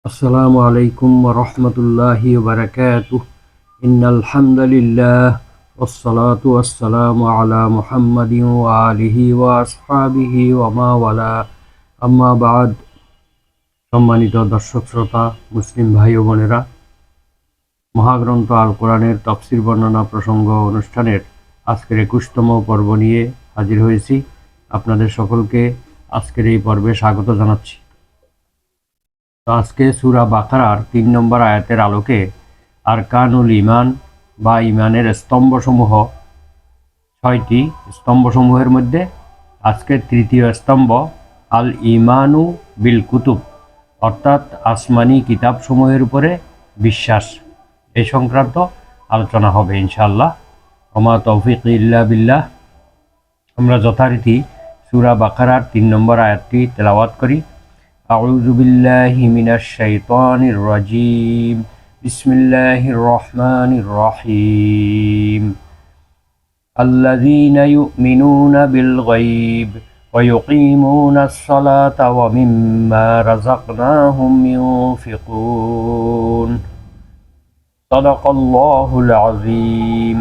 আসসালামু আলাইকুম ওয়া রাহমাতুল্লাহি ওয়া বারাকাতুহু ইন্নাল হামদালিল্লাহ ওয়াসসালাতু ওয়াসসালামু আলা মুহাম্মাদিন ওয়া আলিহি ওয়া আসহাবিহি ওয়া মা ওয়ালা আম্মা বাদ। সম্মানিত দর্শক শ্রোতা মুসলিম ভাই ও বোনেরা, মহাগ্রন্থ আল কোরআনের তাফসীর বর্ণনা প্রসঙ্গ অনুষ্ঠানের আজকের 21তম পর্ব নিয়ে হাজির হয়েছি। আপনাদের সকলকে আজকের এই পর্বে স্বাগত জানাচ্ছি। তো আজকে সূরা বাকারার ৩ নম্বর আয়াতের আলোকে আরকানুল ঈমান বা ঈমানের স্তম্ভসমূহ ৬টি স্তম্ভসমূহের মধ্যে আজকের তৃতীয় স্তম্ভ আল ঈমানু বিল কুতুব, অর্থাৎ আসমানি কিতাবসমূহের উপরে বিশ্বাস, এই সংক্রান্ত আলোচনা হবে ইনশাআল্লাহ। ওমা তৌফিক ইল্লা বিল্লাহ। আমরা যথারীতি সূরা বাকারার ৩ নম্বর আয়াতটি তেলাওয়াত করি। আউযু বিল্লাহি মিনাশ শাইতানির রাজীম। বিসমিল্লাহির রহমানির রহিম। আল্লাযীনা ইউমিনুনা বিল গায়ব ওয়া ইউকিমুনাস সালাতা ওয়া মিম্মা রাযাকনাহুম ইউনফিকুন। সাদাকাল্লাহুল আযীম।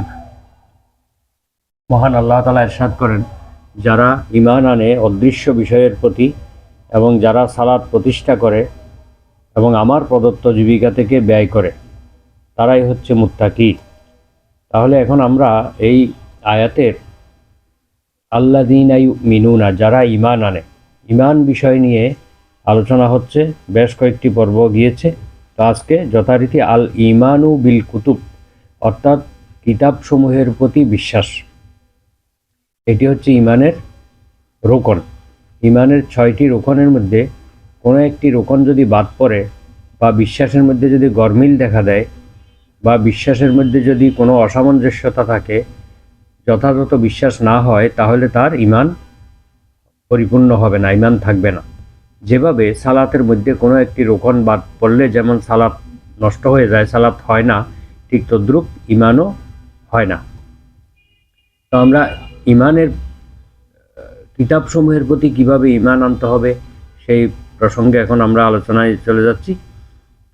মহান আল্লাহ তাআলা ইরশাদ করেন, যারা ঈমান আনে অদৃশ্য বিষয়ের প্রতি এবং যারা সালাত প্রতিষ্ঠা করে এবং আমার প্রদত্ত জীবিকা থেকে ব্যয় করে, তারাই হচ্ছে মুত্তাকি। তাহলে এখন আমরা এই আয়াতের আল্লাযীনা ইউমিনুনা, যারা ঈমান আনে, ঈমান বিষয় নিয়ে আলোচনা হচ্ছে, বেশ কয়েকটি পর্ব গিয়েছে। তো আজকে যথারীতি আল ঈমানু বিল কুতুব, অর্থাৎ কিতাবসমূহের প্রতি বিশ্বাস, এটি হচ্ছে ঈমানের রোকন। ঈমানের ৬টি রোকনের মধ্যে কোনো একটি রোকন যদি বাদ পড়ে বা বিশ্বাসের মধ্যে যদি গরমিল দেখা দেয় বা বিশ্বাসের মধ্যে যদি কোনো অসামঞ্জস্যতা থাকে, যথাযথ বিশ্বাস না হয়, তাহলে তার ঈমান পরিপূর্ণ হবে না, ঈমান থাকবে না। যেভাবে সালাতের মধ্যে কোনো একটি রোকন বাদ পড়লে যেমন সালাত নষ্ট হয়ে যায়, সালাত হয় না, ঠিক তদ্রূপ ঈমানও হয় না। তো আমরা ঈমানের কিতাবসমূহের প্রতি কিভাবে ঈমান আনতে হবে সেই প্রসঙ্গে এখন আমরা আলোচনায় চলে যাচ্ছি।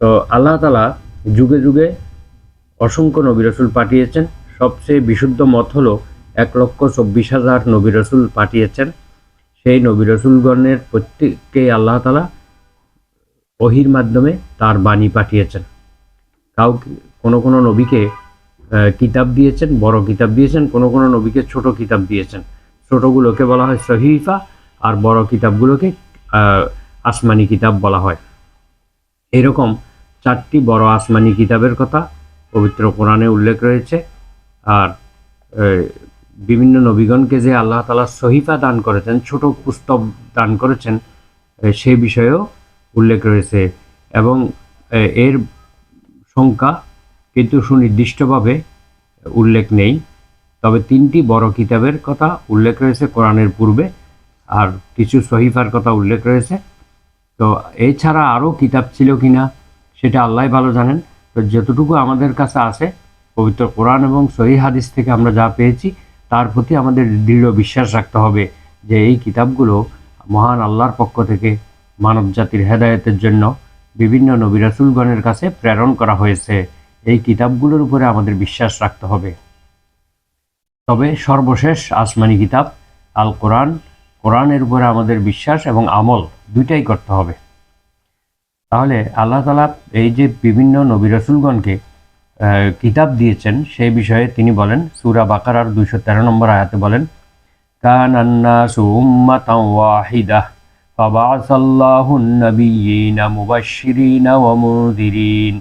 তো আল্লাহ তাআলা যুগে যুগে অসংখ্য নবী রাসূল পাঠিয়েছেন। সবচেয়ে বিশুদ্ধ মত হলো ১,২৪,০০০ নবী রাসূল পাঠিয়েছেন। সেই নবী রাসূলগণের প্রত্যেককেই আল্লাহ তাআলা ওহীর মাধ্যমে তার বাণী পাঠিয়েছেন। কাউকে কোনো নবীকে কিতাব দিয়েছেন, বড় কিতাব দিয়েছেন, কোনো নবীকে ছোট কিতাব দিয়েছেন। ছোটগুলোকে বলা হয় সহিফা, আর বড় কিতাবগুলোকে আসমানি কিতাব বলা হয়। এরকম 4টি বড় আসমানি কিতাবের কথা পবিত্র কোরআনে উল্লেখ রয়েছে। আর বিভিন্ন নবীগণকে যে আল্লাহ তাআলা সহিফা দান করেছেন, ছোট পুস্তক দান করেছেন, সে বিষয়েও উল্লেখ রয়েছে। এবং এর সংখ্যা কিন্তু সুনির্দিষ্টভাবে উল্লেখ নেই। তবে 3টি বড় কিতাবের কথা উল্লেখ রয়েছে কোরআনের পূর্বে, আর কিছু সহিফার কথা উল্লেখ রয়েছে। তো এছাড়া আরও কিতাব ছিল কিনা সেটা আল্লাহই ভালো জানেন। তো যতটুকু আমাদের কাছে আছে পবিত্র কোরআন এবং সহিহ হাদিস থেকে আমরা যা পেয়েছি, তার প্রতি আমাদের দৃঢ় বিশ্বাস রাখতে হবে যে এই কিতাবগুলো মহান আল্লাহর পক্ষ থেকে মানব জাতির হেদায়েতের জন্য বিভিন্ন নবী রাসূলগণের কাছে প্রেরণ করা হয়েছে। এই কিতাবগুলোর উপরে আমাদের বিশ্বাস রাখতে হবে। তবে সর্বশেষ আসমানি কিতাব আল কোরআন, কোরআনের উপরে আমাদের বিশ্বাস এবং আমল দুইটাই করতে হবে। তাহলে আল্লাহ তাআলা এই যে বিভিন্ন নবী রাসূলগণকে কিতাব দিয়েছেন, সেই বিষয়ে তিনি বলেন সূরা বাকারার ২১৩ নম্বর আয়াতে বলেন, কানান নাসু উম্মাতান ওয়াহিদাহ ফাবাআসাল্লাহুন নাবিয়্যিনা মুবাশশিরিনা ওয়া মুনযিরিন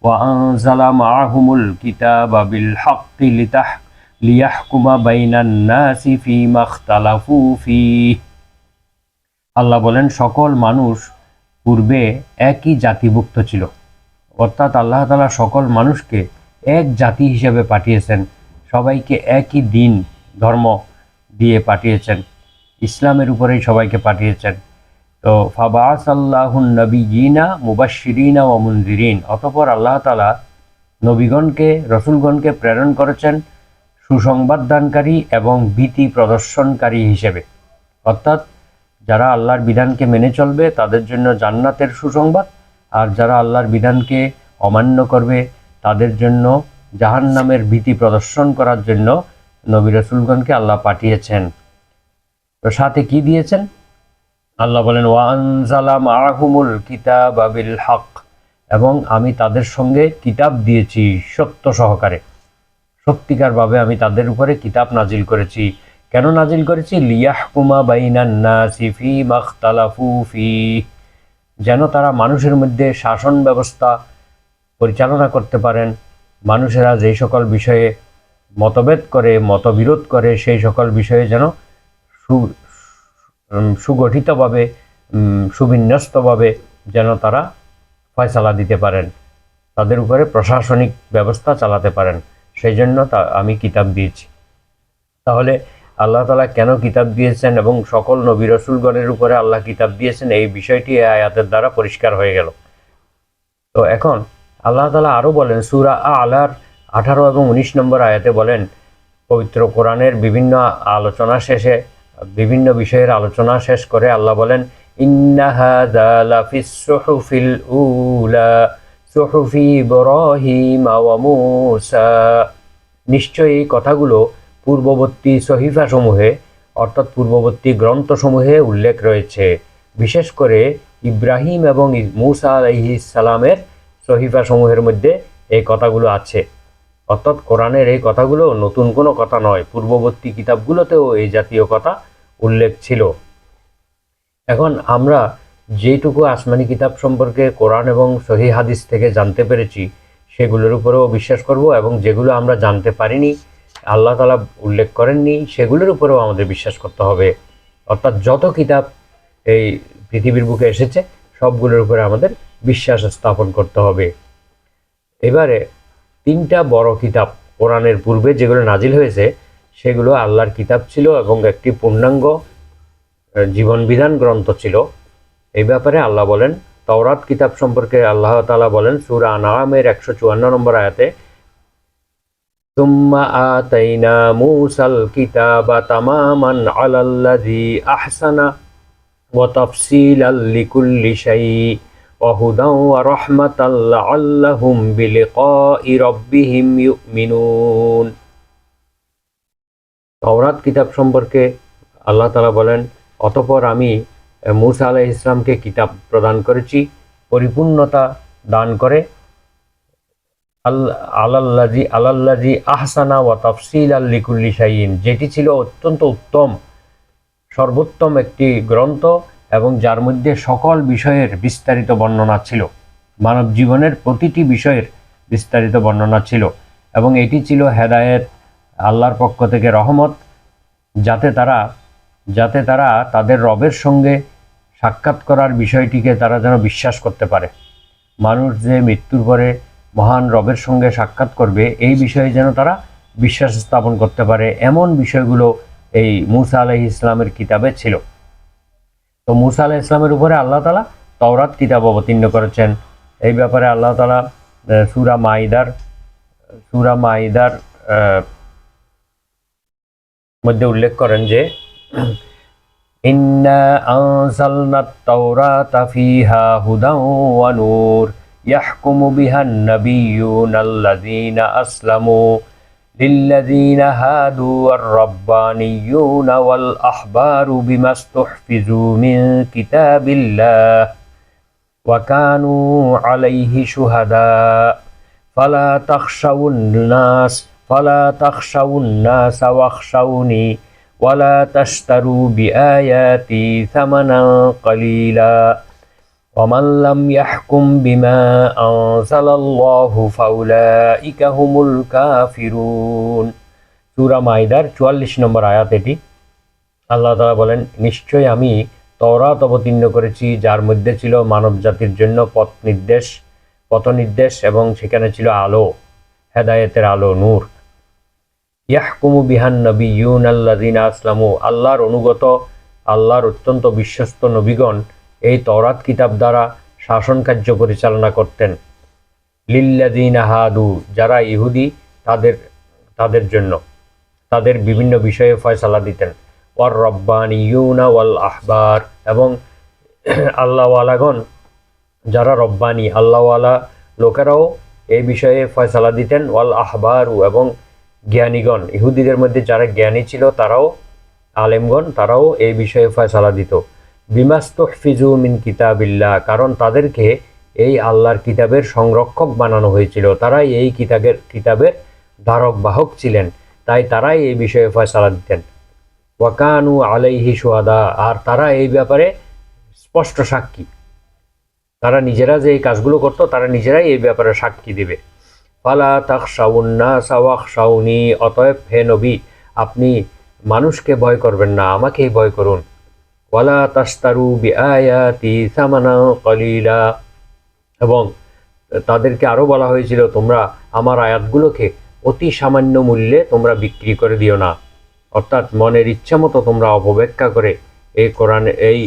ওয়া আনজালা মাআহুমুল কিতাবা বিল হাক্কি লিয়াহকুমা বাইনান নাসি ফীমা ইখতালাফু ফীহ। আল্লাহ বলেন, সকল মানুষ পূর্বে একই জাতিভুক্ত ছিল, অর্থাৎ আল্লাহ তাআলা সকল মানুষকে এক জাতি হিসেবে পাঠিয়েছেন, সবাইকে একই দিন ধর্ম দিয়ে পাঠিয়েছেন, ইসলামের উপরেই সবাইকে পাঠিয়েছেন। তো ফাবাআসাল্লাহুন নাবিয়্যিনা মুবাশশিরিনা ওয়া মুনযিরিন, অতঃপর আল্লাহ তাআলা নবীগণকে, রসূলগণকে প্রেরণ করেছেন সুসংবাদ দানকারী এবং ভীতি প্রদর্শনকারী হিসেবে। অর্থাৎ যারা আল্লাহর বিধানকে মেনে চলবে তাদের জন্য জান্নাতের সুসংবাদ, আর যারা আল্লাহর বিধানকে অমান্য করবে তাদের জন্য জাহান্নামের ভীতি প্রদর্শন করার জন্য নবী রাসূলগণকে আল্লাহ পাঠিয়েছেন। তো সাথে কি দিয়েছেন? আল্লাহ বলেন ওয়ানজালা মাআহুমুল কিতাবা বিল হক, এবং আমি তাদের সঙ্গে কিতাব দিয়েছি সত্য সহকারে, সত্যিকারভাবে আমি তাদের উপরে কিতাব নাজিল করেছি। কেন নাজিল করেছি? লিয়াহকুমা বাইনান নাসি ফীমা ইখতালাফু ফীহ, যেন তারা মানুষের মধ্যে শাসন ব্যবস্থা পরিচালনা করতে পারেন। মানুষেরা যেই সকল বিষয়ে মতভেদ করে, মতবিরোধ করে, সেই সকল বিষয়ে যেন সুগঠিতভাবে, সুবিন্যস্তভাবে যেন তারা ফয়সালা দিতে পারেন, তাদের উপরে প্রশাসনিক ব্যবস্থা চালাতে পারেন। সেই জন্য আমি কিতাব দিয়েছি। তাহলে আল্লাহ তাআলা কেন কিতাব দিয়েছেন এবং সকল নবী রাসূলগণের উপরে আল্লাহ কিতাব দিয়েছেন, এই বিষয়টি এই আয়াতের দ্বারা পরিষ্কার হয়ে গেল। তো এখন আল্লাহ তাআলা আরও বলেন, সূরা আ'লার 18 এবং 19 নম্বর আয়াতে বলেন, পবিত্র কোরআনের বিভিন্ন আলোচনা শেষে, বিভিন্ন বিষয়ের আলোচনা শেষ করে আল্লাহ বলেন, ইন্না হাযা লাফিস সুহুফিল উলা সুহুফি ইব্রাহিম ওয়া মূসা, নিশ্চয়ই এই কথাগুলো পূর্ববর্তী সহিফাসমূহে, অর্থাৎ পূর্ববর্তী গ্রন্থসমূহে উল্লেখ রয়েছে। বিশেষ করে ইব্রাহিম এবং মূসা আলাইহিস সালামের সহিফাসমূহের মধ্যে এই কথাগুলো আছে। অর্থাৎ কোরআনের এই কথাগুলো নতুন কোনো কথা নয়, পূর্ববর্তী কিতাবগুলোতেও এই জাতীয় কথা উল্লেখ ছিল। এখন আমরা যেটুকু আসমানি কিতাব সম্পর্কে কোরআন এবং সহিহ হাদিস থেকে জানতে পেরেছি সেগুলোর উপরেও বিশ্বাস করব, এবং যেগুলো আমরা জানতে পারিনি, আল্লাহ তাআলা উল্লেখ করেননি, সেগুলোর উপরেও আমাদের বিশ্বাস করতে হবে। অর্থাৎ যত কিতাব এই পৃথিবীর বুকে এসেছে সবগুলোর উপরে আমাদের বিশ্বাস স্থাপন করতে হবে। এবারে 3টা বড় কিতাব কোরআনের পূর্বে যেগুলো নাজিল হয়েছে সেগুলো আল্লাহর কিতাব ছিল এবং একটি পূর্ণাঙ্গ জীবনবিধান গ্রন্থ ছিল। এই ব্যাপারে আল্লাহ বলেন, তাওরাত কিতাব সম্পর্কে আল্লাহ তাআলা বলেন সূরা আনআমের 154 নম্বর আয়াতে, সুম্মা আতাইনা মূসাল কিতাবা তামামান আলাল্লাযী আহসানা ওয়া তাফসীলাল লিকুল্লি শাই ওয়া হুদাও ওয়া রাহমাতাল লাআল্লাহুম বিলিকাই রাব্বিহিম ইউমিনুন। তাওরাত কিতাব সম্পর্কে আল্লাহ তাআলা বলেন, অতঃপর আমি মূসা আলাইহিস সালামকে কিতাব প্রদান করেছি পরিপূর্ণতা দান করে, আলাল্লাযী আহসানা ওয়া তাফসীলাল লিকুল্লি শাইইন, যেটি ছিল অত্যন্ত উত্তম, সর্বোত্তম একটি গ্রন্থ এবং যার মধ্যে সকল বিষয়ের বিস্তারিত বর্ণনা ছিল, মানব জীবনের প্রতিটি বিষয়ের বিস্তারিত বর্ণনা ছিল, এবং এটি ছিল হেদায়েত, আল্লাহর পক্ষ থেকে রহমত, যাতে তারা তাদের রবের সঙ্গে সাক্ষাৎ করার বিষয়টিকে তারা যেন বিশ্বাস করতে পারে। মানুষ যে মৃত্যুর পরে মহান রবের সঙ্গে সাক্ষাৎ করবে এই বিষয়ে যেন তারা বিশ্বাস স্থাপন করতে পারে, এমন বিষয়গুলো এই মূসা আলাইহিস সালামের কিতাবে ছিল। তো মূসা আলাইহিস সালামের উপরে আল্লাহ তাআলা তাওরাত কিতাব অবতীর্ণ করেছেন। এই ব্যাপারে আল্লাহ তাআলা সূরা মাইদার মধ্যে উল্লেখ করেন যে, ইন্না আনজালনাত তাওরাতা ফিহা হুদাও ওয়া নূর ইয়াহকুমু বিহান নাবিয়্যুনাল্লাযীনা আসলামু লিল্লাযীনা হাদু ওয়ার রাব্বানিয়্যুনা ওয়াল আহবারু বিমাস্তুহফিযু মিন কিতাবিল্লাহ ওয়া কানু আলাইহি শুহাদা ফালা তাখশাউন নাস ওয়াখশাউনি ওয়ালা তাশতারু বিআয়াতি সামানান কালিলা ওয়ামান লাম ইয়াহকুম বিমা আনজালাল্লাহু ফাউলাইকা হুমুল কাফিরুন। সূরা মাইদার 44 নম্বর আয়াত এটি। আল্লাহ তাআলা বলেন, নিশ্চয়ই আমি তাওরাত অবতীর্ণ করেছি যার মধ্যে ছিল মানব জাতির জন্য পথনির্দেশ এবং সেখানে ছিল আলো, হেদায়েতের আলো, নূর। ইয়াহকুমু বিহান নাবিয়্যুনাল্লাযীনা আসলামু, আল্লাহর অনুগত, আল্লাহর অত্যন্ত বিশ্বস্ত নবীগণ এই তাওরাত কিতাব দ্বারা শাসন কার্য পরিচালনা করতেন। লিল্লাযীনা হাদু, যারা ইহুদি তাদের জন্য তাদের বিভিন্ন বিষয়ে ফয়সালা দিতেন। ওয়ার রাব্বানিয়ুনা ওয়াল আহবার, এবং আল্লাহওয়ালাগণ যারা রব্বানি আল্লাহওয়ালা লোকেরাও এই বিষয়ে ফয়সালা দিতেন। ওয়াল আহবারু, এবং জ্ঞানীগণ, ইহুদিদের মধ্যে যারা জ্ঞানী ছিল তারাও, আলেমগণ, তারাও এই বিষয়ে ফয়সালা দিত। বিমাস্তুহফিজু মিন কিতাবিল্লাহ, কারণ তাদেরকে এই আল্লাহর কিতাবের সংরক্ষক বানানো হয়েছিল, তারাই এই কিতাবের ধারক বাহক ছিলেন, তাই তারাই এই বিষয়ে ফয়সালা দিতেন। ওয়াকানু আলাইহি শুহাদা, আর তারা এই ব্যাপারে স্পষ্ট সাক্ষী, তারা নিজেরা যে এই কাজগুলো করতো তারা নিজেরাই এই ব্যাপারে সাক্ষী দিবে। ফালা তাখশাউন্নাসা ওয়াখশাউনি, অতএব হে নবী, আপনি মানুষকে ভয় করবেন না, আমাকেই ভয় করুন। ওয়ালা তাশতারু বিআয়াতি সামানান কলিলা, এবং তাদেরকে আরও বলা হয়েছিল তোমরা আমার আয়াতগুলোকে অতি সামান্য মূল্যে তোমরা বিক্রি করে দিও না, অর্থাৎ মনের ইচ্ছা মতো তোমরা অপব্যাখ্যা করে এই কোরআন, এই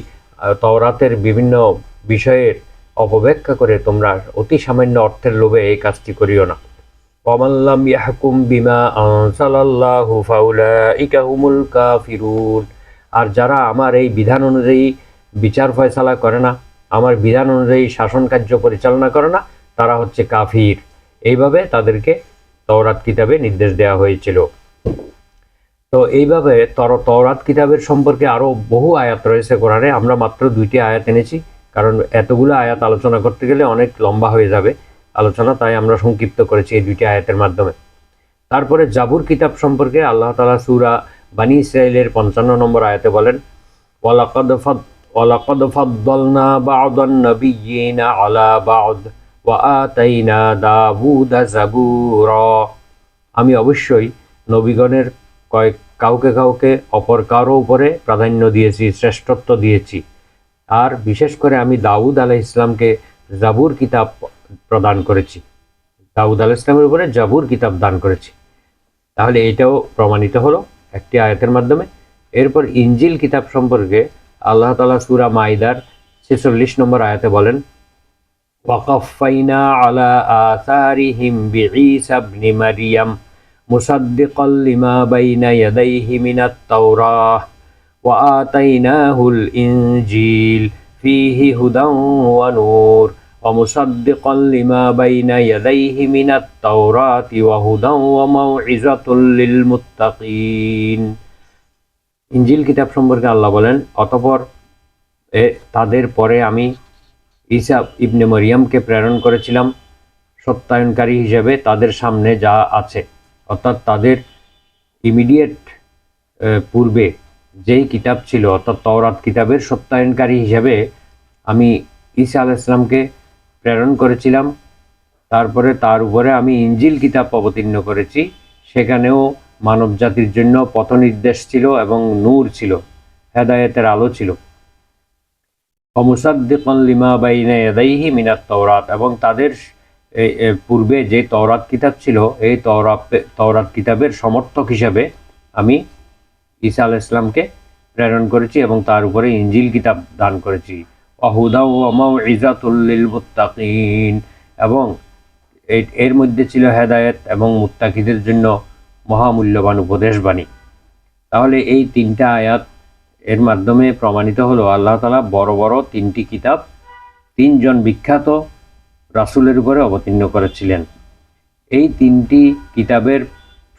তাওরাতের বিভিন্ন বিষয়ের অপব্যাখ্যা করে তোমরা অতি সামান্য অর্থের লোভে এই কাজটি করিও না। ওয়ামান লাম ইয়াহকুম বিমা আনজালাল্লাহু ফাউলাইকা হুমুল কাফিরুন, আর যারা আমার এই বিধান অনুযায়ী বিচার ফয়সালা করে না, আমার বিধান অনুযায়ী শাসন কার্য পরিচালনা করে না, তারা হচ্ছে কাফির। এইভাবে তাদেরকে তাওরাত কিতাবে নির্দেশ দেওয়া হয়েছিল। তো এইভাবে তাওরাত কিতাবের সম্পর্কে আরও বহু আয়াত রয়েছে কোরআনে, আমরা মাত্র 2টি আয়াত এনেছি, কারণ এতগুলো আয়াত আলোচনা করতে গেলে অনেক লম্বা হয়ে যাবে আলোচনা, তাই আমরা সংক্ষিপ্ত করেছি এই 2টি আয়াতের মাধ্যমে। তারপরে জাবুর কিতাব সম্পর্কে আল্লাহ তাআলা সূরা বানী ইসরাঈলের 55 নম্বর আয়াতে বলেন, ওয়ালাকাদ ফাদ্দালনা বা'দান নাবিয়্যিনা আলা বা'দ ওয়া আতাইনা দাউদা জাবুরা, আমি অবশ্যই নবীগণের কাউকে কাউকে অপর কারো উপরে প্রাধান্য দিয়েছি, শ্রেষ্ঠত্ব দিয়েছি, আর বিশেষ করে আমি দাউদ আলাইহিস ইসলামকে জাবুর কিতাব প্রদান করেছি, দাউদ আলাইহিস ইসলামের উপরে জাবুর কিতাব দান করেছি। তাহলে এটাও প্রমাণিত হলো একটি আয়াতের মাধ্যমে। এরপর ইনজিল কিতাব সম্পর্কে আল্লাহ তাআলা সূরা মাইদার 46 নম্বর আয়াতে বলেন, ওয়াকাফাইনা আলা আসারিহিম বিঈসা ইবনে মারইয়াম মুসাদ্দিকাল লিমা বাইনা ইয়াদাইহি মিনাত তাওরাহ ওয়া আতাইনাহুল ইনজিল ফীহি হুদান ওয়া নূর ওয়া মুসাদ্দিকাল লিমা বাইনা ইয়াদাইহি মিনাত তাওরাতি ওয়া হুদান ওয়া মাউইযাতুল লিল মুত্তাকিন। ইনজিল কিতাব সম্পর্কে আল্লাহ বলেন, অতঃপর তাদের পরে আমি ঈসা ইবনে মরিয়মকে প্রেরণ করেছিলাম সত্যায়নকারী হিসেবে তাদের সামনে যা আছে, অর্থাৎ তাদের ইমিডিয়েট পূর্বে যেই কিতাব ছিল অর্থাৎ তাওরাত কিতাবের সত্যায়নকারী হিসেবে আমি ঈসা আলাইহিস সালামকে প্রেরণ করেছিলাম। তারপরে তার উপরে আমি ইনজিল কিতাব অবতীর্ণ করেছি, সেখানেও মানব জাতির জন্য পথনির্দেশ ছিল এবং নূর ছিল, হেদায়েতের আলো ছিল। মুসাদ্দিকান লিমা বাইনা ইয়াদাইহি মিনাত তাওরাত, এবং তাদের পূর্বে যে তাওরাত কিতাব ছিল এই তাওরাত কিতাবের সমর্থক হিসাবে আমি ঈসা আলাইহিস সালামকে প্রেরণ করেছি এবং তার উপরে ইনজিল কিতাব দান করেছি। ওয়াহুদা ওয়া মাউইযাতুল লিল মুত্তাকিন, এবং এর মধ্যে ছিল হেদায়েত এবং মুত্তাকিদের জন্য মহামূল্যবান উপদেশবাণী। তাহলে এই 3টা আয়াত এর মাধ্যমে প্রমাণিত হলো আল্লাহ তাআলা বড় বড় 3টি কিতাব 3 জন বিখ্যাত রাসূলের উপরে অবতীর্ণ করেছিলেন। এই 3টি কিতাবের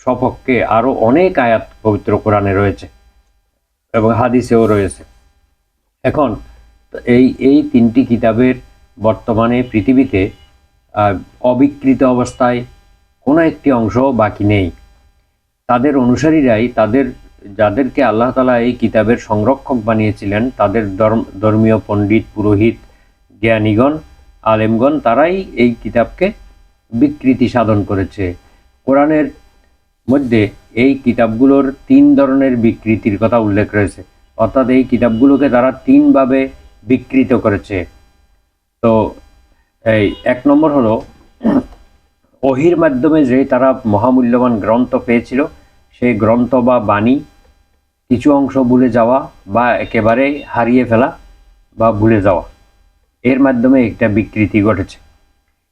সপক্ষে আরও অনেক আয়াত পবিত্র কোরআনে রয়েছে এবং হাদিসেও রয়েছে। এখন এই 3টি কিতাবের বর্তমানে পৃথিবীতে অবিকৃত অবস্থায় কোনো একটি অংশ বাকি নেই। তাদের অনুসারীরাই যাদেরকে আল্লাহ তাআলা এই কিতাবের সংরক্ষক বানিয়েছিলেন, তাদের ধর্মীয় পণ্ডিত, পুরোহিত, জ্ঞানীগণ, আলেমগণ, তারাই এই কিতাবকে বিকৃতি সাধন করেছে। কোরআনের মধ্যে এই কিতাবগুলোর 3 ধরনের বিকৃতির কথা উল্লেখ রয়েছে, অর্থাৎ এই কিতাবগুলোকে তারা 3 ভাবে বিকৃত করেছে। তো এই 1 নম্বর হলো ওহীর মাধ্যমে যে তারা মহামূল্যবান গ্রন্থ পেয়েছিল, সেই গ্রন্থ বা বাণী কিছু অংশ ভুলে যাওয়া বা একেবারে হারিয়ে ফেলা বা ভুলে যাওয়া, এর মাধ্যমে একটা বিকৃতি ঘটেছে।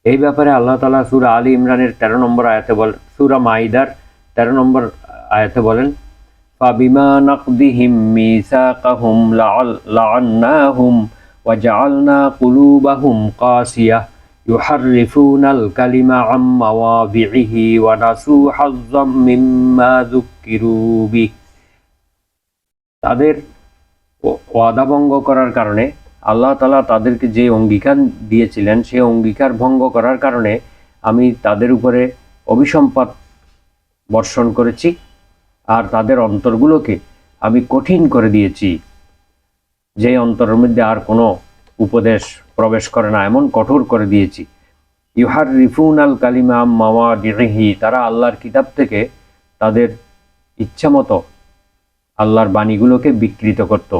এই ব্যাপারে আল্লাহ তাআলা সূরা আলী ইমরানের 13 নম্বর আয়াতে বলেন, সূরা মাইদার 13 নম্বর আয়াতে বলেন, ফাবিমা নাকদিহিম মিসাকাহুম লাআন্নাহুম وجعلنا قلوبهم قاسية يحرفون الكلم عن مواضعه ونسوا حظا مما ذكروا به। তাদের ওয়াদা ভঙ্গ করার কারণে আল্লাহ তাআলা তাদেরকে যে অঙ্গীকার দিয়েছিলেন সেই অঙ্গীকার ভঙ্গ করার কারণে আমি তাদের উপরে অভিসম্পাত বর্ষণ করেছি, আর তাদের অন্তরগুলোকে আমি কঠিন করে দিয়েছি, যে অন্তরের মধ্যে আর কোনো উপদেশ প্রবেশ করে না, এমন কঠোর করে দিয়েছি। ইউহাররিফুনাল কালিমা আম মাওয়াদিহি, তারা আল্লাহর কিতাব থেকে তাদের ইচ্ছামতো আল্লাহর বাণীগুলোকে বিকৃত করত।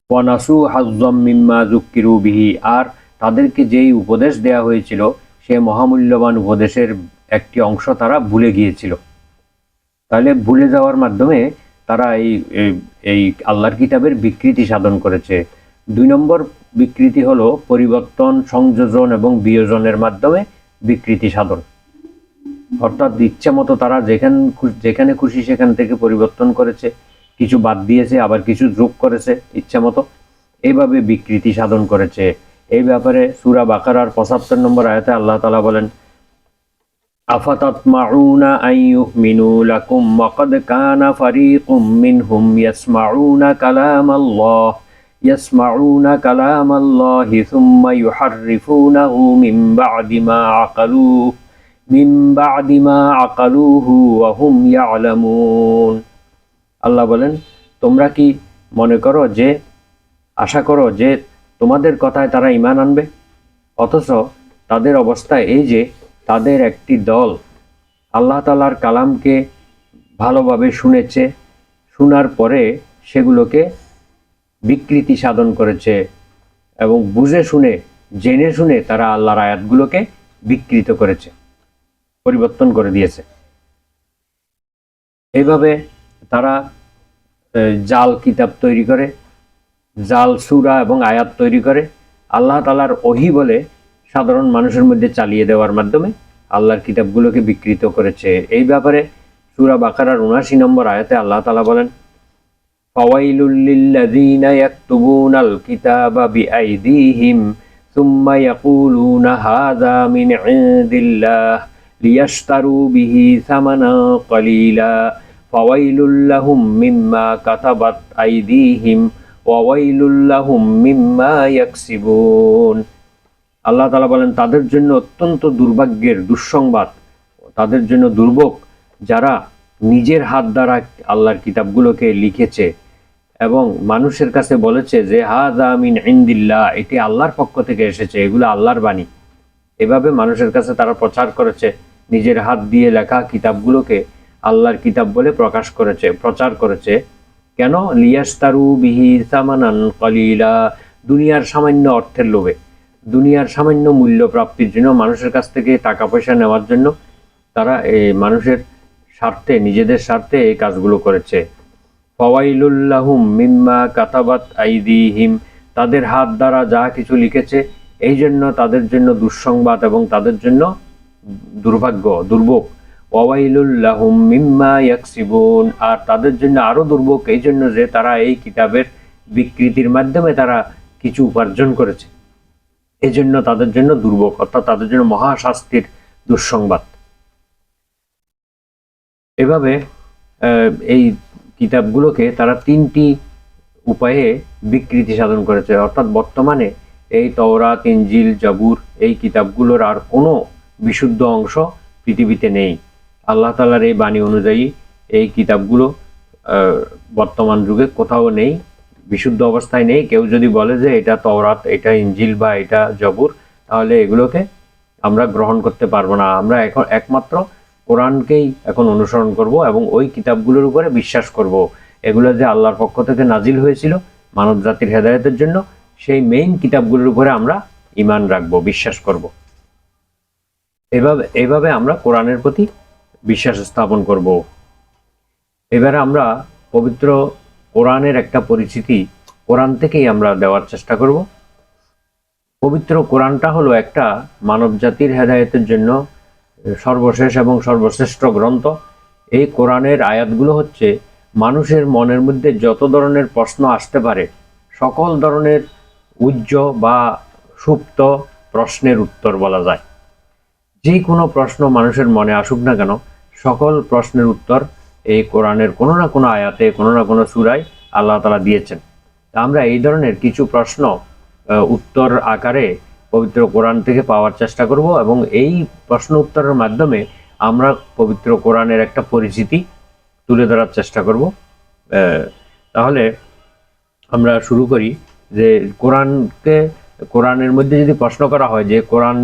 ওয়ানাসু হাজ্জাম মিম্মা যুক্কিরু বিহি, আর তাদেরকে যেই উপদেশ দেয়া হয়েছিল সে মহামূল্যবান উপদেশের একটি অংশ তারা ভুলে গিয়েছিল। তাহলে ভুলে যাওয়ার মাধ্যমে তারা এই আল্লাহর কিতাবের বিকৃতি সাধন করেছে। 2 নম্বর বিকৃতি হলো পরিবর্তন, সংযোজন এবং বিয়োজনের মাধ্যমে বিকৃতি সাধন। অর্থাৎ ইচ্ছা মতো তারা যেখানে খুশি সেখান থেকে পরিবর্তন করেছে, কিছু বাদ দিয়েছে, আবার কিছু যোগ করেছে ইচ্ছা মতো, এইভাবে বিকৃতি সাধন করেছে। এই ব্যাপারে সূরা বাকারার 75 নম্বর আয়াতে আল্লাহ তাআলা বলেন, আফাতাতমাউনা আন ইউমিনু লাকুম ওয়া ক্বাদ কানা ফারীকুম মিনহুম ইয়াসমাউনা কালামাল্লাহি সুম্মা ইউহাররিফুনাহু মিন বা'দি মা আকালুহু ওয়া হুম ইয়ালামুন। আল্লাহ বলেন, তোমরা কি আশা করো যে তোমাদের কথায় তারা ঈমান আনবে, অথচ তাদের অবস্থা এই যে তাদের একটি দল আল্লাহ তাআলার কালামকে ভালোভাবে শুনেছে, শোনার পরে সেগুলোকে বিকৃতি সাধন করেছে এবং জেনে শুনে তারা আল্লাহর আয়াতগুলোকে বিকৃত করেছে, পরিবর্তন করে দিয়েছে। এইভাবে তারা জাল কিতাব তৈরি করে, জাল সূরা এবং আয়াত তৈরি করে আল্লাহ তাআলার ওহী বলে সাধারণ মানুষের মধ্যে চালিয়ে দেওয়ার মাধ্যমে আল্লাহর কিতাবগুলোকে বিকৃত করেছে। এই ব্যাপারে সূরা বাকারার 79 নম্বর আয়াতে আল্লাহ তাআলা বলেন, ফাওয়াইলুল লিল্লাযীনা ইয়াকতুবুনাল কিতাবা বিআইদিহিম সুম্মা ইয়াকুলুনা হাযা মিন ইনদিল্লাহ লিয়াশতারু বিহি সামানান কলিলা ফাওয়াইলুল লাহুম মিম্মা কাতাবাত আইদিহিম ওয়া ওয়াইলুল লাহুম মিম্মা ইয়াকসিবুন। আল্লাহ তাআলা বলেন, তাদের জন্য অত্যন্ত দুর্ভাগ্যের দুঃসংবাদ, তাদের জন্য দুর্ভোগ যারা নিজের হাত দ্বারা আল্লাহর কিতাবগুলোকে লিখেছে এবং মানুষের কাছে বলেছে যে হাযা মিন ইনদিল্লাহ, এটি আল্লাহর পক্ষ থেকে এসেছে, এগুলো আল্লাহর বাণী। এভাবে মানুষের কাছে তারা প্রচার করেছে, নিজের হাত দিয়ে লেখা কিতাবগুলোকে আল্লাহর কিতাব বলে প্রচার করেছে। কেন? লিয়াশতারু বিহি সামানান কলিলা, দুনিয়ার সামান্য অর্থের লোভে, দুনিয়ার সামান্য মূল্য প্রাপ্তির জন্য, মানুষের কাছ থেকে টাকা পয়সা নেওয়ার জন্য তারা মানুষের স্বার্থে, নিজেদের স্বার্থে এই কাজগুলো করেছে। ফাওয়াইলুল লাহুম মিম্মা কাতাবাত আইদিহিম, তাদের হাত দ্বারা যা কিছু লিখেছে এই জন্য তাদের জন্য দুঃসংবাদ এবং তাদের জন্য দুর্ভোগ। ওয়াইলুল লাহুম মিম্মা ইয়াকসিবুন, আর তাদের জন্য আরো দুর্ভোগ এই জন্য যে তারা এই কিতাবের বিকৃতির মাধ্যমে তারা কিছু উপার্জন করেছে, এই জন্য তাদের জন্য দুর্ভোগ, অর্থাৎ তাদের জন্য মহাশাস্তির দুঃসংবাদ। এভাবে এই কিতাবগুলোকে তারা 3টি উপায়ে বিকৃতি সাধন করেছে। অর্থাৎ বর্তমানে এই তাওরাত, ইনজিল, জাবুর এই কিতাবগুলোর আর কোনো বিশুদ্ধ অংশ পৃথিবীতে নেই। আল্লাহ তাআলার এই বাণী অনুযায়ী এই কিতাবগুলো বর্তমান যুগে কোথাও নেই, বিশুদ্ধ অবস্থায় নেই। কেউ যদি বলে যে এটা তাওরাত, এটা ইনজিল বা এটা জাবুর, তাহলে এগুলোকে আমরা গ্রহণ করতে পারবো না। আমরা এখন একমাত্র কোরআনকেই এখন অনুসরণ করব এবং ওই কিতাবগুলোর উপরে বিশ্বাস করব। এগুলো যে আল্লাহর পক্ষ থেকে নাজিল হয়েছিল মানব জাতির হেদায়েতের জন্য, সেই মেইন কিতাবগুলোর উপরে আমরা ঈমান রাখবো, বিশ্বাস করব। এভাবে আমরা কোরআনের প্রতি বিশ্বাস স্থাপন করব। এবারে আমরা পবিত্র কোরআনের একটা পরিচিতি কোরআন থেকেই আমরা দেওয়ার চেষ্টা করব। পবিত্র কোরআনটা হলো একটা মানব জাতির হেদায়েতের জন্য সর্বশেষ এবং সর্বশ্রেষ্ঠ গ্রন্থ। এই কোরআনের আয়াতগুলো হচ্ছে মানুষের মনের মধ্যে যত ধরনের প্রশ্ন আসতে পারে সকল ধরনের উজ্জ বা সুপ্ত প্রশ্নের উত্তর বলা যায়। যে কোনো প্রশ্ন মানুষের মনে আসুক না কেন, সকল প্রশ্নের উত্তর এই কোরআনের কোনো না কোনো আয়াতে, কোনো না কোনো সূরায় আল্লাহ তাআলা দিয়েছেন। আমরা এই ধরনের কিছু প্রশ্ন উত্তর আকারে পবিত্র কোরআন থেকে পাওয়ার চেষ্টা করব, এবং এই প্রশ্ন উত্তরের মাধ্যমে আমরা পবিত্র কোরআনের একটা পরিচিতি তুলে ধরার চেষ্টা করব। তাহলে আমরা শুরু করি যে কোরআনের মধ্যে যদি প্রশ্ন করা হয় যে কোরআন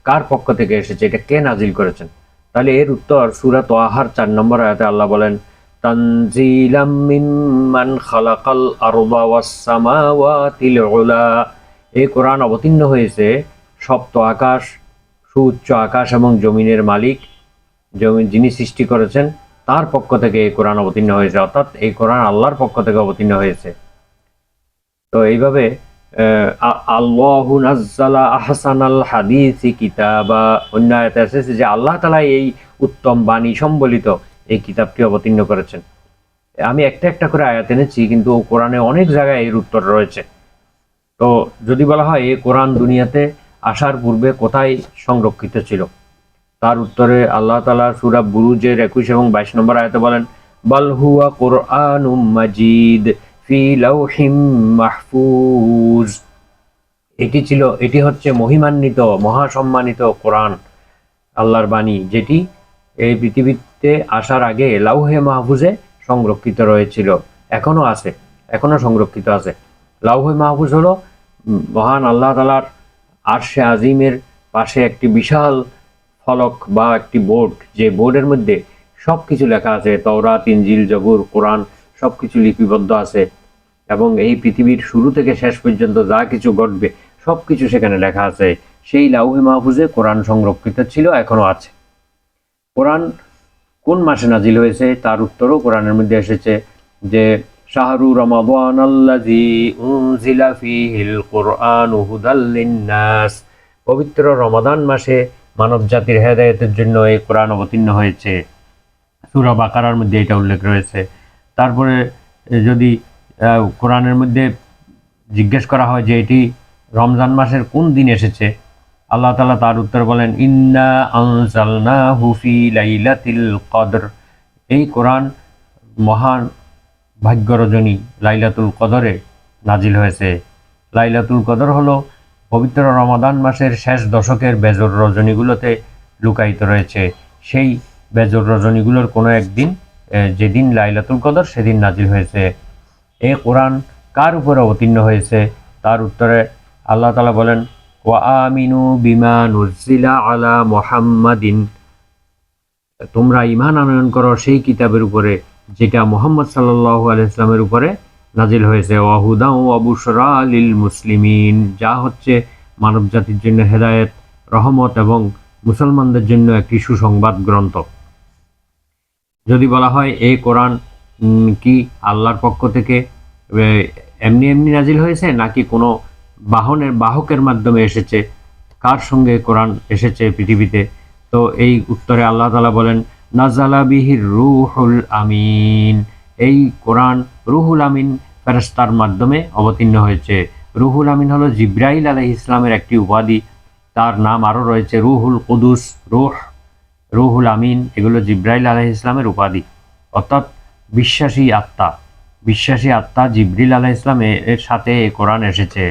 কার পক্ষ থেকে এসেছে, এটা কে নাজিল করেছেন, তাহলে এর উত্তর সূরা তাহার 4 নম্বর আয়াতে আল্লাহ বলেন, তানজিলাম মিম্মান খালাকাল আরদা ওয়াস সামাওয়াতিল উলা। এই কোরআন অবতীর্ণ হয়েছে সপ্ত আকাশ, সুউচ্চ আকাশ এবং জমিনের মালিক, যিনি সৃষ্টি করেছেন তার পক্ষ থেকে এই কোরআন অবতীর্ণ হয়েছে, অর্থাৎ এই কোরআন আল্লাহর পক্ষ থেকে অবতীর্ণ হয়েছে। তো এইভাবে আল্লাহু নাজ্জালা আহসানাল হাদিসি কিতাবা, অন্য আয়াতে এসেছে যে আল্লাহ তাআলা এই উত্তম বাণী সম্বলিত এই কিতাবটি অবতীর্ণ করেছেন। আমি একটা একটা করে আয়াত এনেছি, কিন্তু কোরআনে অনেক জায়গায় এর উত্তর রয়েছে। তো যদি বলা হয় এই কোরআন দুনিয়াতে আসার পূর্বে কোথায় সংরক্ষিত ছিল, তার উত্তরে আল্লাহ তাআলা সূরা বুরুজের 21 এবং 22 নম্বর আয়াতে বলেন, বাল হুয়া কুরআনুম মাজিদ ফি লাউহিম মাহফুজ। এটি হচ্ছে মহিমান্বিত, মহাসম্মানিত কোরআন, আল্লাহর বাণী, যেটি এই পৃথিবীতে আসার আগে লাউহে মাহফুজে সংরক্ষিত রয়েছিল, এখনো আছে, এখনো সংরক্ষিত আছে। লাউহে মাহফুজ হলো মহান আল্লাহ তাআলার আরশে আজিমের পাশে একটি বিশাল ফলক বা একটি বোর্ড, যে বোর্ডের মধ্যে সবকিছু লেখা আছে, তাওরাত, ইনজিল, জবুর, কোরআন সবকিছু লিপিবদ্ধ আছে, এবং এই পৃথিবীর শুরু থেকে শেষ পর্যন্ত যা কিছু ঘটবে সবকিছু সেখানে লেখা আছে। সেই লাউহে মাহফুজে কোরআন সংরক্ষিত ছিল, এখনো আছে। কোরআন কোন মাসে নাজিল হয়েছে তার উত্তরও কোরআনের মধ্যে এসেছে, যে শাহরু রমাদানাল্লাযী উনজিলা ফীহিল কুরআনু হুদাল লিন্নাস। পবিত্র রমাদান মাসে মানব জাতির হেদায়েতের জন্য এই কোরআন অবতীর্ণ হয়েছে। সূরা বাকারার মধ্যে এটা উল্লেখ রয়েছে। তারপরে যদি কোরআনের মধ্যে জিজ্ঞেস করা হয় যে এটি রমজান মাসের কোন দিন এসেছে, আল্লাহ তাআলা তার উত্তর বলেন, ইন্না আনজালনাহু ফি লাইলাতিল কদর। এই কোরআন মহান ভাগ্য রজনী লাইলাতুল কদরে নাজিল হয়েছে। লাইলাতুল কদর হলো পবিত্র রমাদান মাসের শেষ দশকের বেজর রজনীগুলোতে লুকায়িত রয়েছে। সেই বেজর রজনীগুলোর কোনো একদিন, যেদিন লাইলাতুল কদর, সেদিন নাজিল হয়েছে। এই কোরআন কার উপরে অবতীর্ণ হয়েছে তার উত্তরে আল্লাহ তাআলা বলেন, ওয়া আমিনু বিমা নুজিলা আলা মুহাম্মাদিন। তোমরা ঈমান আনয়ন করো সেই কিতাবের উপরে যেটা মুহাম্মদ সাল্লাল্লাহু আলাইহি ওয়াসাল্লামের উপরে নাজিল হয়েছে, ওয়া হুদা ওয়া বুশরা লিল মুসলিমিন, যা হচ্ছে মানব জাতির জন্য হেদায়েত, রহমত এবং মুসলমানদের জন্য একটি সুসংবাদ গ্রন্থ। যদি বলা হয় এই কোরআন কি আল্লাহর পক্ষ থেকে এমনি এমনি নাজিল হয়েছে, নাকি কোনো বাহকের মাধ্যমে এসেছে, কার সঙ্গে কোরআন এসেছে পৃথিবীতে, তো এই উত্তরে আল্লাহ তাআলা বলেন, নাজালা বিহির রুহুল আমিন। এই কোরআন রুহুল আমিন ফেরেশতার মাধ্যমে অবতীর্ণ হয়েছে। রুহুল আমিন হলো জিবরাইল আলাইহিস ইসলামের একটি উপাধি, তার নাম আরও রয়েছে রুহুল কুদুস, রুহুল আমিন, এগুলো জিবরাইল আলাইহিস ইসলামের উপাধি, অর্থাৎ বিশ্বাসী আত্মা জিবরিল আলাইহিস ইসলাম এর সাথে এই কোরআন এসেছে।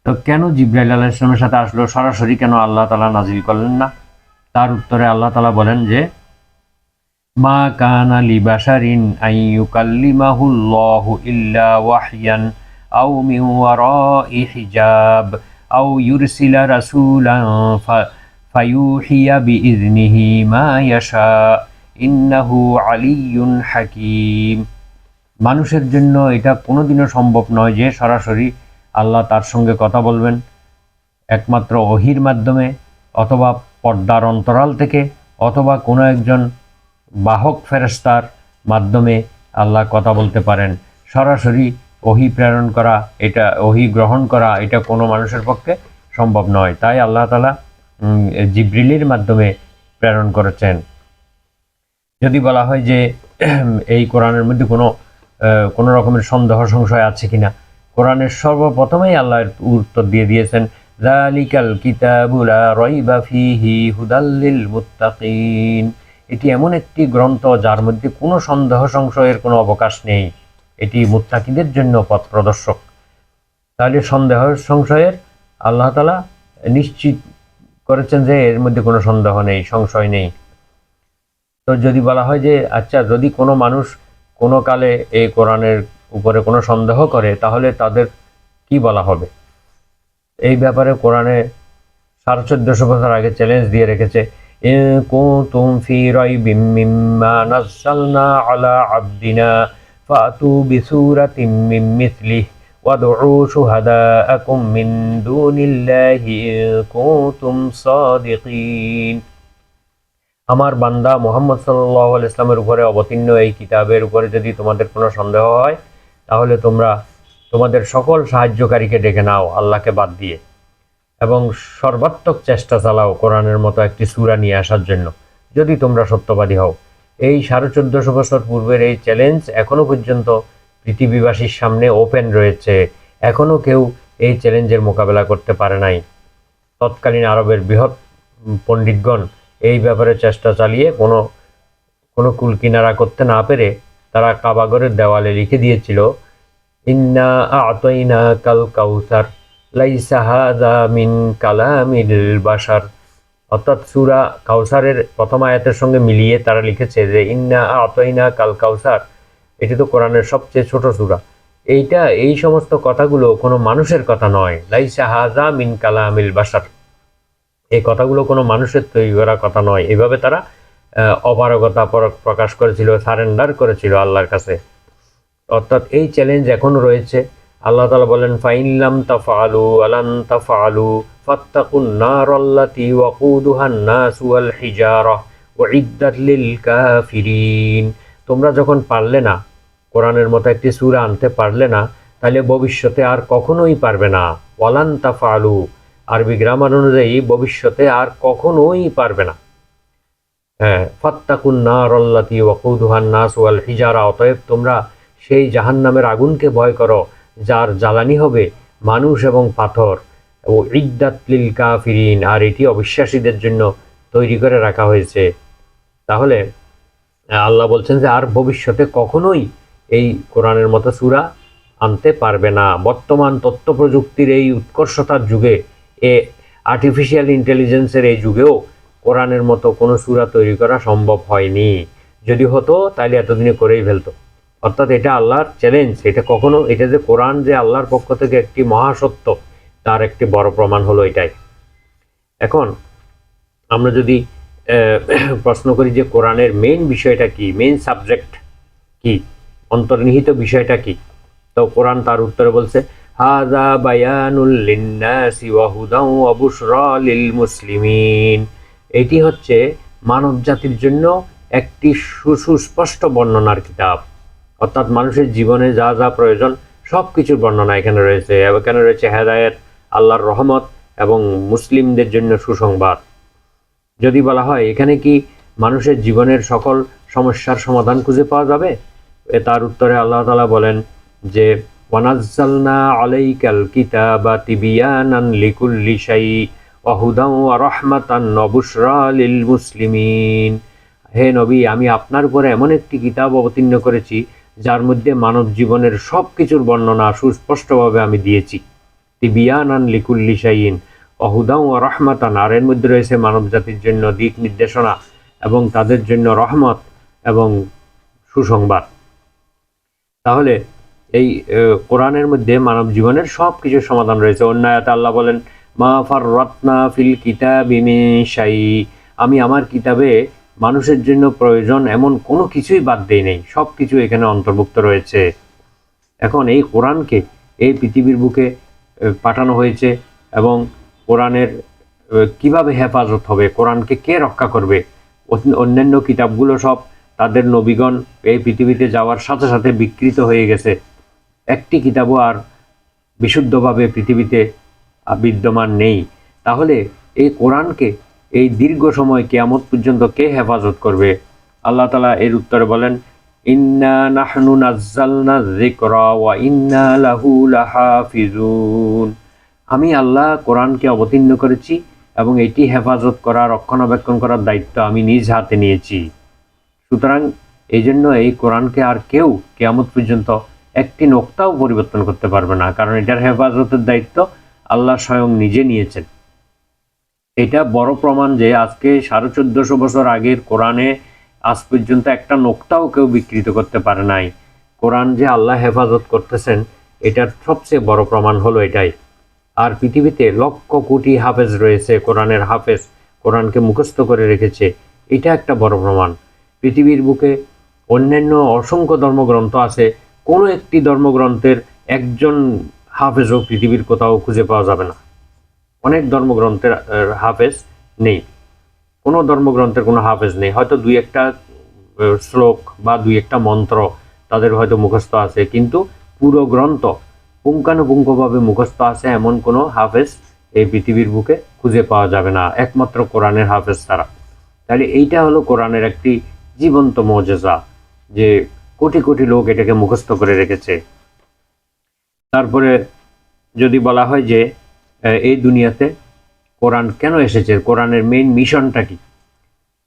তো কেন জিবরাইল আলাইহিস ইসলামের সাথে আসলো, সরাসরি কেন আল্লাহ তাআলা নাজিল করলেন না? তার উত্তরে আল্লাহ তাআলা বলেন যে, মা কানা লিবাশারিন আন ইউকাল্লিমাহুল্লাহু ইল্লা ওয়াহয়ান আও মিন ওয়ারাই হিজাব আও ইউরসিলা রাসূলান ফায়ুহিয়া বিইذনিহি মা ইয়াশা ইন্নাহু আলিয়্যুন হাকীম। মানুষের জন্য এটা কোনোদিনও সম্ভব নয় যে সরাসরি আল্লাহ তার সঙ্গে কথা বলবেন, একমাত্র ওহীর মাধ্যমে, অথবা পর্দার অন্তরাল থেকে, অথবা কোনো একজন বাহক ফেরেশতার মাধ্যমে আল্লাহ কথা বলতে পারেন। সরাসরি ওহী প্রেরণ করা, এটা ওহী গ্রহণ করা, এটা কোনো মানুষের পক্ষে সম্ভব নয়। তাই আল্লাহ তাআলা জিবরিলের মাধ্যমে প্রেরণ করেছেন। যদি বলা হয় যে এই কোরআনের মধ্যে কোনো রকমের সন্দেহ সংশয় আছে কিনা, কোরআনের সর্বপ্রথমেই আল্লাহ উত্তর দিয়ে দিয়েছেন, যালিকাল কিতাবু লা রাইবা ফীহি হুদাল লিল মুত্তাকিন। এটি এমন একটি গ্রন্থ যার মধ্যে কোনো সন্দেহ সংশয়ের কোনো অবকাশ নেই, এটি মুত্তাকিদের জন্য পথ প্রদর্শক। তাহলে সন্দেহ সংশয়ের আল্লাহ তাআলা নিশ্চিত করেছেন যে এর মধ্যে কোনো সন্দেহ নেই, সংশয় নেই। তো যদি বলা হয় যে আচ্ছা, যদি কোনো মানুষ কোনো কালে এই কোরআনের উপরে কোনো সন্দেহ করে, তাহলে তাদের কি বলা হবে? এই ব্যাপারে কোরআনে 1450 বছর আগে চ্যালেঞ্জ দিয়ে রেখেছে, ইন কুনতুম ফি রাইবিম মিম্মা নাযালনা আলা আবদিনা ফাতু বিসূরাতিম মিন মিসলিহি ওয়াদউ শুহাদাআকুম মিন দুনিল্লাহি ইন কুনতুম সাদিকিন। আমার বান্দা মুহাম্মদ সাল্লাল্লাহু আলাইহি ইসলামের উপরে অবতীর্ণ এই কিতাবের উপরে যদি তোমাদের কোনো সন্দেহ হয়, তাহলে তোমরা তোমাদের সকল সাহায্যকারীকে ডেকে নাও আল্লাহকে বাদ দিয়ে, এবং সর্বাত্মক চেষ্টা চালাও কোরআনের মতো একটি সূরা নিয়ে আসার জন্য, যদি তোমরা সত্যবাদী হও। এই 1450 বছর পূর্বের এই চ্যালেঞ্জ এখনো পর্যন্ত পৃথিবীবাসীর সামনে ওপেন রয়েছে। এখনো কেউ এই চ্যালেঞ্জের মোকাবেলা করতে পারে নাই। তৎকালীন আরবের বৃহৎ পণ্ডিতগণ এই ব্যাপারে চেষ্টা চালিয়ে কোনো কুলকিনারা করতে না পেরে তারা কাবাগরের দেওয়ালে লিখে দিয়েছিল, ইন্না আ'তাইনাকাল কাউসার লাইসা হাযা মিন কালামিল বাশার। অর্থাৎ সূরা কাউসারের প্রথম আয়াতের সঙ্গে মিলিয়ে তারা লিখেছে যে ইন্না আ'তাইনাকাল কাউসার, এটি তো কোরআনের সবচেয়ে ছোট সূরা। এই সমস্ত কথাগুলো কোনো মানুষের কথা নয়। লাইসা হাযা মিন কালামিল বাশার, এই কথাগুলো কোনো মানুষের তৈরি করা কথা নয়। এভাবে তারা অপারগতা প্রকাশ করেছিল, সারেন্ডার করেছিল আল্লাহর কাছে। অর্থাৎ এই চ্যালেঞ্জ এখনও রয়েছে। আল্লাহ তাআলা বলেন, ফাইন লাম তাফআলু আলান তাফআলু ফাত্তাকুন নারাল্লাতী ওয়াকুদুহান নাসু ওয়াল হিজারা উইদ্দাত লিল কাফিরিন। তোমরা যখন পারলে না, কোরআনের মতো একটি সূরা আনতে পারলে না, তাহলে ভবিষ্যতে আর কখনোই পারবে না। ওয়ালান তাফআলু আরবি গ্রামার অনুযায়ী ভবিষ্যতে আর কখনোই পারবে না। হ্যাঁ, ফাত্তাকুন নারাল্লাতী ওয়াকুদুহান নাসু ওয়াল হিজারা, অতএব তোমরা সেই জাহান্নামের আগুনকে ভয় করো যার জ্বালানি হবে মানুষ এবং পাথর, ও ইদ্দাত লিল কাফিরিন, আর এটি অবিশ্বাসীদের জন্য তৈরি করে রাখা হয়েছে। তাহলে আল্লাহ বলছেন যে আর ভবিষ্যতে কখনোই এই কোরআনের মতো সূরা আনতে পারবে না। বর্তমান তথ্য প্রযুক্তির এই উৎকর্ষতার যুগে, আর্টিফিশিয়াল ইন্টেলিজেন্সের এই যুগেও কোরআনের মতো কোনো সূরা তৈরি করা সম্ভব হয়নি। যদি হতো তাহলে এতদিনে করেই ফেলতো। অর্থাৎ এটা আল্লাহর চ্যালেঞ্জ। এটা যে কোরআন যে আল্লাহর পক্ষ থেকে একটি মহাসত্য, তার একটি বড় প্রমাণ হলো এটাই। এখন আমরা যদি প্রশ্ন করি যে কোরআনের মেইন বিষয়টা কি, মেইন সাবজেক্ট কি, অন্তর্নিহিত বিষয়টা কি, তো কোরআন তার উত্তরে বলছে, হাযা বায়ানুল লিন্নাসি ওয়া হুদাও ওয়া বুশরা লিল মুসলিমিন। এটি হচ্ছে মানব জাতির জন্য একটি সুস্পষ্ট বর্ণনার কিতাব। অর্থাৎ মানুষের জীবনে যা যা প্রয়োজন সব কিছুর বর্ণনা এখানে রয়েছে। এখানে রয়েছে হেদায়েত, আল্লাহর রহমত এবং মুসলিমদের জন্য সুসংবাদ। যদি বলা হয় এখানে কি মানুষের জীবনের সকল সমস্যার সমাধান খুঁজে পাওয়া যাবে, তার উত্তরে আল্লাহ তাআলা বলেন যে, ওয়ানাজ্জালনা আলাইকাল কিতাবা তিবিয়ানান লিকুল্লি শাই ওয়া হুদাও ওয়া রাহমাতান ওয়া বুশরা লিল মুসলিমিন। হে নবী, আমি আপনার উপরে এমন একটি কিতাব অবতীর্ণ করেছি যার মধ্যে মানব জীবনের সব কিছুর বর্ণনা সুস্পষ্টভাবে আমি দিয়েছি। তিবিয়ানান লিকুল্লি শাইইন ওয়া হুদাও ওয়া রাহমাতান, আর এর মধ্যে রয়েছে মানব জাতির জন্য দিক নির্দেশনা এবং তাদের জন্য রহমত এবং সুসংবাদ। তাহলে এই কোরআনের মধ্যে মানব জীবনের সব কিছুর সমাধান রয়েছে। অন্য আয়াতে আল্লাহ বলেন, মা ফাররাতনা ফিল কিতাবি মিন শাই, আমি আমার কিতাবে মানুষের জন্য প্রয়োজন এমন কোনো কিছুই বাদ দেই নেই, সব কিছু এখানে অন্তর্ভুক্ত রয়েছে। এখন এই কোরআনকে এই পৃথিবীর বুকে পাঠানো হয়েছে, এবং কোরআনের কিভাবে হেফাজত হবে, কোরআনকে কে রক্ষা করবে? অন্যান্য কিতাবগুলো সব তাদের নবীগণ এই পৃথিবীতে যাওয়ার সাথে সাথে বিকৃত হয়ে গেছে। একটি কিতাবও আর বিশুদ্ধভাবে পৃথিবীতে বিদ্যমান নেই। তাহলে এই কোরআনকে এই দীর্ঘ সময় কিয়ামত পর্যন্ত কে হেফাজত করবে? আল্লাহ তাআলা এর উত্তরে বলেন, ইন্না নাহনু নাজ্জালনা যিকরা ওয়া ইন্না লাহু লাহাফিজুন। আমি আল্লাহ কোরআনকে অবতীর্ণ করেছি এবং এটি হেফাজত করা, রক্ষণাবেক্ষণ করার দায়িত্ব আমি নিজ হাতে নিয়েছি। সুতরাং এই জন্য এই কোরআনকে আর কেউ কিয়ামত পর্যন্ত একটি নোক্তাও পরিবর্তন করতে পারবে না, কারণ এটার হেফাজতের দায়িত্ব আল্লাহ স্বয়ং নিজে নিয়েছেন। এটা বড় প্রমাণ যে আজকে 1450 বছর আগের কোরআনে আজ পর্যন্ত একটা নোক্তাও কেউ বিকৃত করতে পারে নাই। কোরআন যে আল্লাহ হেফাজত করতেছেন এটার সবচেয়ে বড় প্রমাণ হলো এটাই। আর পৃথিবীতে লক্ষ কোটি হাফেজ রয়েছে, কোরআনের হাফেজ কোরআনকে মুখস্থ করে রেখেছে, এটা একটা বড় প্রমাণ। পৃথিবীর বুকে অন্যান্য অসংখ্য ধর্মগ্রন্থ আছে, কোনো একটি ধর্মগ্রন্থের একজন হাফেজও পৃথিবীর কোথাও খুঁজে পাওয়া যাবে না। অনেক ধর্মগ্রন্থের হাফেজ নেই, কোনো ধর্মগ্রন্থের কোনো হাফেজ নেই। হয়তো দুই একটা শ্লোক বা দুই একটা মন্ত্র তাদের হয়তো মুখস্থ আছে, কিন্তু পুরো গ্রন্থ পুঙ্খানুপুঙ্খভাবে মুখস্থ আছে এমন কোনো হাফেজ এই পৃথিবীর বুকে খুঁজে পাওয়া যাবে না, একমাত্র কোরআনের হাফেজ ছাড়া। তাহলে এইটা হলো কোরআনের একটি জীবন্ত মুজিজা যে কোটি কোটি লোক এটাকে মুখস্থ করে রেখেছে। তারপরে যদি বলা হয় যে এই দুনিয়াতে কোরআন কেন এসেছে, কোরআনের মেইন মিশনটা কি,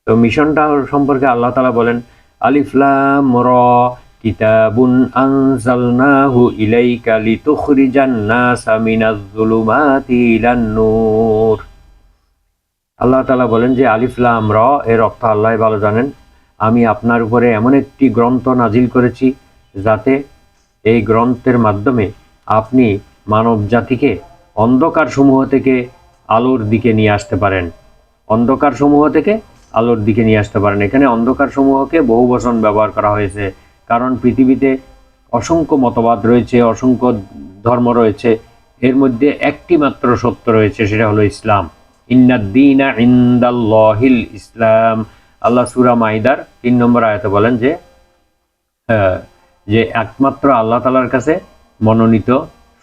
তো মিশনটা সম্পর্কে আল্লাহ তাআলা বলেন, আলিফ লাম র কিতাবুন আনজালনাহু ইলাইকা লিতুখরিজান নাসা মিনাজ যুলুমাতি ইলান নূর। আল্লাহ তাআলা বলেন যে আলিফ লাম র এর অর্থ আল্লাহ ভালো জানেন। আমি আপনার উপরে এমন একটি গ্রন্থ নাজিল করেছি যাতে এই গ্রন্থের মাধ্যমে আপনি মানব জাতিকে অন্ধকার সমূহ থেকে আলোর দিকে নিয়ে আসতে পারেন, অন্ধকার সমূহ থেকে আলোর দিকে নিয়ে আসতে পারেন। এখানে অন্ধকার সমূহকে বহু বচন ব্যবহার করা হয়েছে, কারণ পৃথিবীতে অসংখ্য মতবাদ রয়েছে, অসংখ্য ধর্ম রয়েছে, এর মধ্যে একটি মাত্র সত্য রয়েছে, সেটা হলো ইসলাম। ইন্নাদ-দীনা ইনদাল্লাহিল ইসলাম। আল্লাহ সূরা মাইদার 3 নম্বর আয়াতে বলেন যে একমাত্র আল্লাহ তাআলার কাছে মনোনীত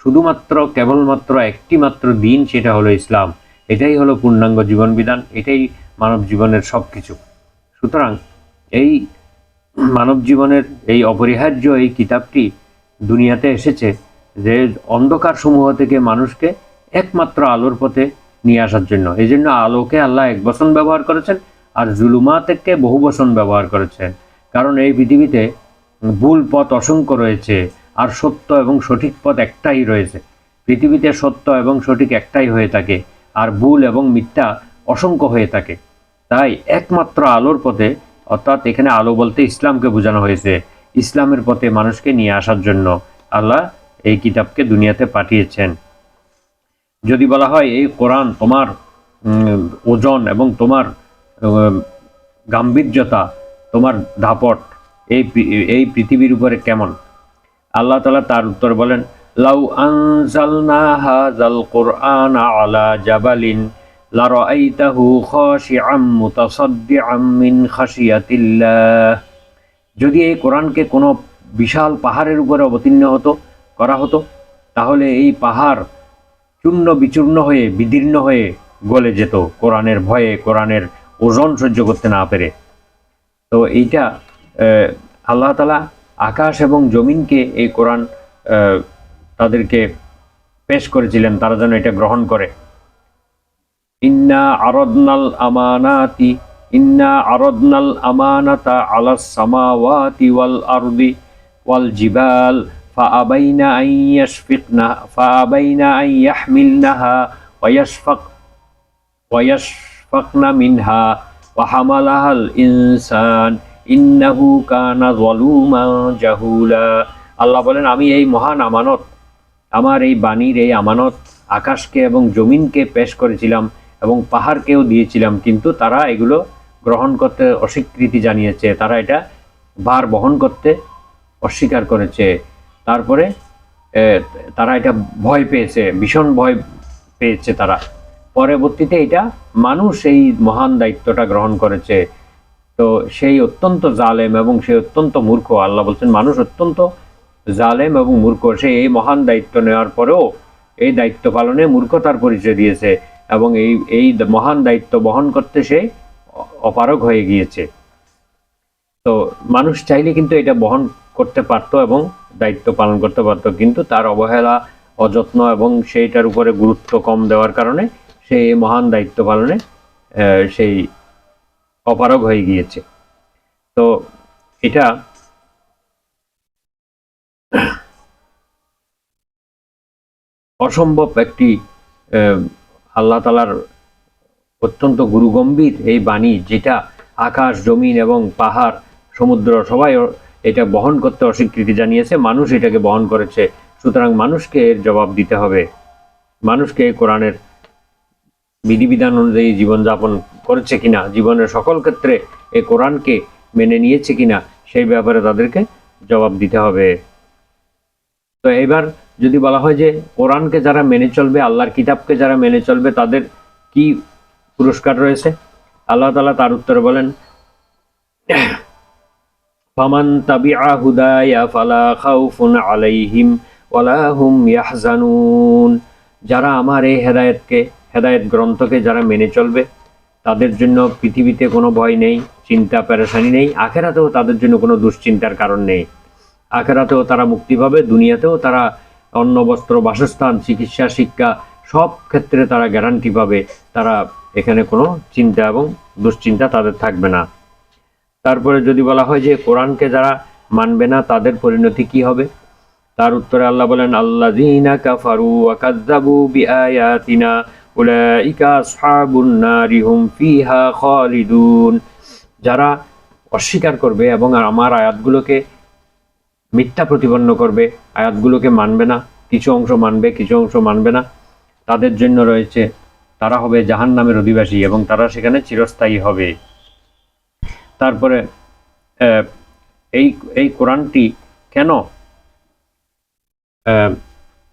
শুধুমাত্র কেবলমাত্র একটি মাত্র দিন, সেটা হলো ইসলাম। এটাই হলো পূর্ণাঙ্গ জীবন বিধান, এটাই মানব জীবনের সব কিছু। সুতরাং এই মানব জীবনের এই অপরিহার্য এই কিতাবটি দুনিয়াতে এসেছে যে অন্ধকার সমূহ থেকে মানুষকে একমাত্র আলোর পথে নিয়ে আসার জন্য। এই জন্য আলোকে আল্লাহ এক বচন ব্যবহার করেছেন আর জুলুমাতকে বহু বচন ব্যবহার করেছেন, কারণ এই পৃথিবীতে ভুল পথ অসংখ্য রয়েছে আর সত্য এবং সঠিক পথ একটাই রয়েছে। পৃথিবীতে সত্য এবং সঠিক একটাই হয়ে থাকে আর ভুল এবং মিথ্যা অসংখ্য হয়ে থাকে। তাই একমাত্র আলোর পথে, অর্থাৎ এখানে আলো বলতে ইসলামকে বোঝানো হয়েছে, ইসলামের পথে মানুষকে নিয়ে আসার জন্য আল্লাহ এই কিতাবকে দুনিয়াতে পাঠিয়েছেন। যদি বলা হয় এই কোরআন তোমার ওজন এবং তোমার গাম্ভীর্যতা, তোমার দাপট এই পৃথিবীর উপরে কেমন, আল্লাহ তাআলা তার উত্তর বলেন, লাউ আনজালনা হাযাল কুরআনা আলা জাবালিন লারাআইতাহু খাশিআম মুতাসাদ্দিআম মিন খাশিয়াতিল্লাহ। যদি এই কোরআনকে কোনো বিশাল পাহাড়ের উপরে অবতীর্ণ করা হতো তাহলে এই পাহাড় চূর্ণ বিচূর্ণ হয়ে বিদীর্ণ হয়ে গলে যেত কোরআনের ভয়ে, কোরআনের ওজন সহ্য করতে না পেরে। তো এইটা আল্লাহ তাআলা আকাশ এবং জমিনকে এই কোরআন তাদেরকে পেশ করেছিলেন, তারা যেন এটা গ্রহণ করে। ইন্না আরাদনাল আমানাতা আলাস সামাওয়াতি ওয়াল আরদি ওয়াল জিবাল ফাআবাইনা আন ইয়াহমিলনাহা ওয়া ইয়াশফাকনা মিনহা ওয়া হামালাহাল ইনসান ইন্নাহু কানা যালুমান জাহুলা। আল্লাহ বলেন, আমি এই মহান আমানত, আমার এই বাণীর এই আমানত আকাশকে এবং জমিনকে পেশ করেছিলাম এবং পাহাড়কেও দিয়েছিলাম, কিন্তু তারা এগুলো গ্রহণ করতে অস্বীকৃতি জানিয়েছে, তারা এটা ভার বহন করতে অস্বীকার করেছে। তারপরে তারা এটা ভয় পেয়েছে, ভীষণ ভয় পেয়েছে তারা। পরবর্তীতে এটা মানুষ এই মহান দায়িত্বটা গ্রহণ করেছে। তো সেই অত্যন্ত জালেম এবং সেই অত্যন্ত মূর্খ, আল্লাহ বলছেন মানুষ অত্যন্ত জালেম এবং মূর্খ, সে এই মহান দায়িত্ব নেওয়ার পরেও এই দায়িত্ব পালনে মূর্খতার পরিচয় দিয়েছে এবং এই মহান দায়িত্ব বহন করতে সে অপারগ হয়ে গিয়েছে। তো মানুষ চাইলে কিন্তু এটা বহন করতে পারতো এবং দায়িত্ব পালন করতে পারতো, কিন্তু তার অবহেলা, অযত্ন এবং সেইটার উপরে গুরুত্ব কম দেওয়ার কারণে সেই মহান দায়িত্ব পালনে সেই অপারগ হয়ে গিয়েছে। তো এটা অসম্ভব একটি আল্লাহ তালার অত্যন্ত গুরুগম্ভীর এই বাণী, যেটা আকাশ, জমিন এবং পাহাড়, সমুদ্র সবাই এটা বহন করতে অস্বীকৃতি জানিয়েছে, মানুষ এটাকে বহন করেছে। সুতরাং মানুষকে এর জবাব দিতে হবে। মানুষকে কোরআনের বিধিবিধান অনুযায়ী জীবনযাপন করেছে কিনা, জীবনের সকল ক্ষেত্রে এই কোরআনকে মেনে নিয়েছে কিনা, সেই ব্যাপারে তাদেরকে জবাব দিতে হবে। তো এবার যদি বলা হয় যে কোরআনকে যারা মেনে চলবে, আল্লাহর কিতাবকে যারা মেনে চলবে, তাদের কি পুরস্কার রয়েছে, আল্লাহ তাআলা তার উত্তরে বলেন, ফামান তাবিআ হুদায়া ফালা খাউফুন আলাইহিম ওয়ালা হুম ইয়াহজানুন। যারা আমার এই হেদায়েত গ্রন্থকে যারা মেনে চলবে, তাদের জন্য পৃথিবীতে কোনো ভয় নেই, চিন্তা পেরেশানি নেই, আখেরাতেও তাদের জন্য কোনো দুশ্চিন্তার কারণ নেই। আখেরাতেও তারা মুক্তি পাবে, দুনিয়াতেও তারা অন্ন, বস্ত্র, বাসস্থান, চিকিৎসা, শিক্ষা সব ক্ষেত্রে তারা গ্যারান্টি পাবে। তারা এখানে কোনো চিন্তা এবং দুশ্চিন্তা তাদের থাকবে না। তারপরে যদি বলা হয় যে কোরআনকে যারা মানবে না, তাদের পরিণতি কি হবে, তার উত্তরে আল্লাহ বলেন, আল্লাযীনা কাফারু ওয়া কাযযাবু বিআয়াতিনা উলাইকা আসহাবুন নারি হুম ফিহা খালিদুন। যারা অস্বীকার করবে এবং আমার আয়াতগুলোকে মিথ্যা প্রতিপন্ন করবে, আয়াতগুলোকে মানবে না, কিছু অংশ মানবে, কিছু অংশ মানবে না, তাদের জন্য রয়েছে, তারা হবে জাহান্নামের অধিবাসী এবং তারা সেখানে চিরস্থায়ী হবে। তারপরে এই কোরআনটি কেন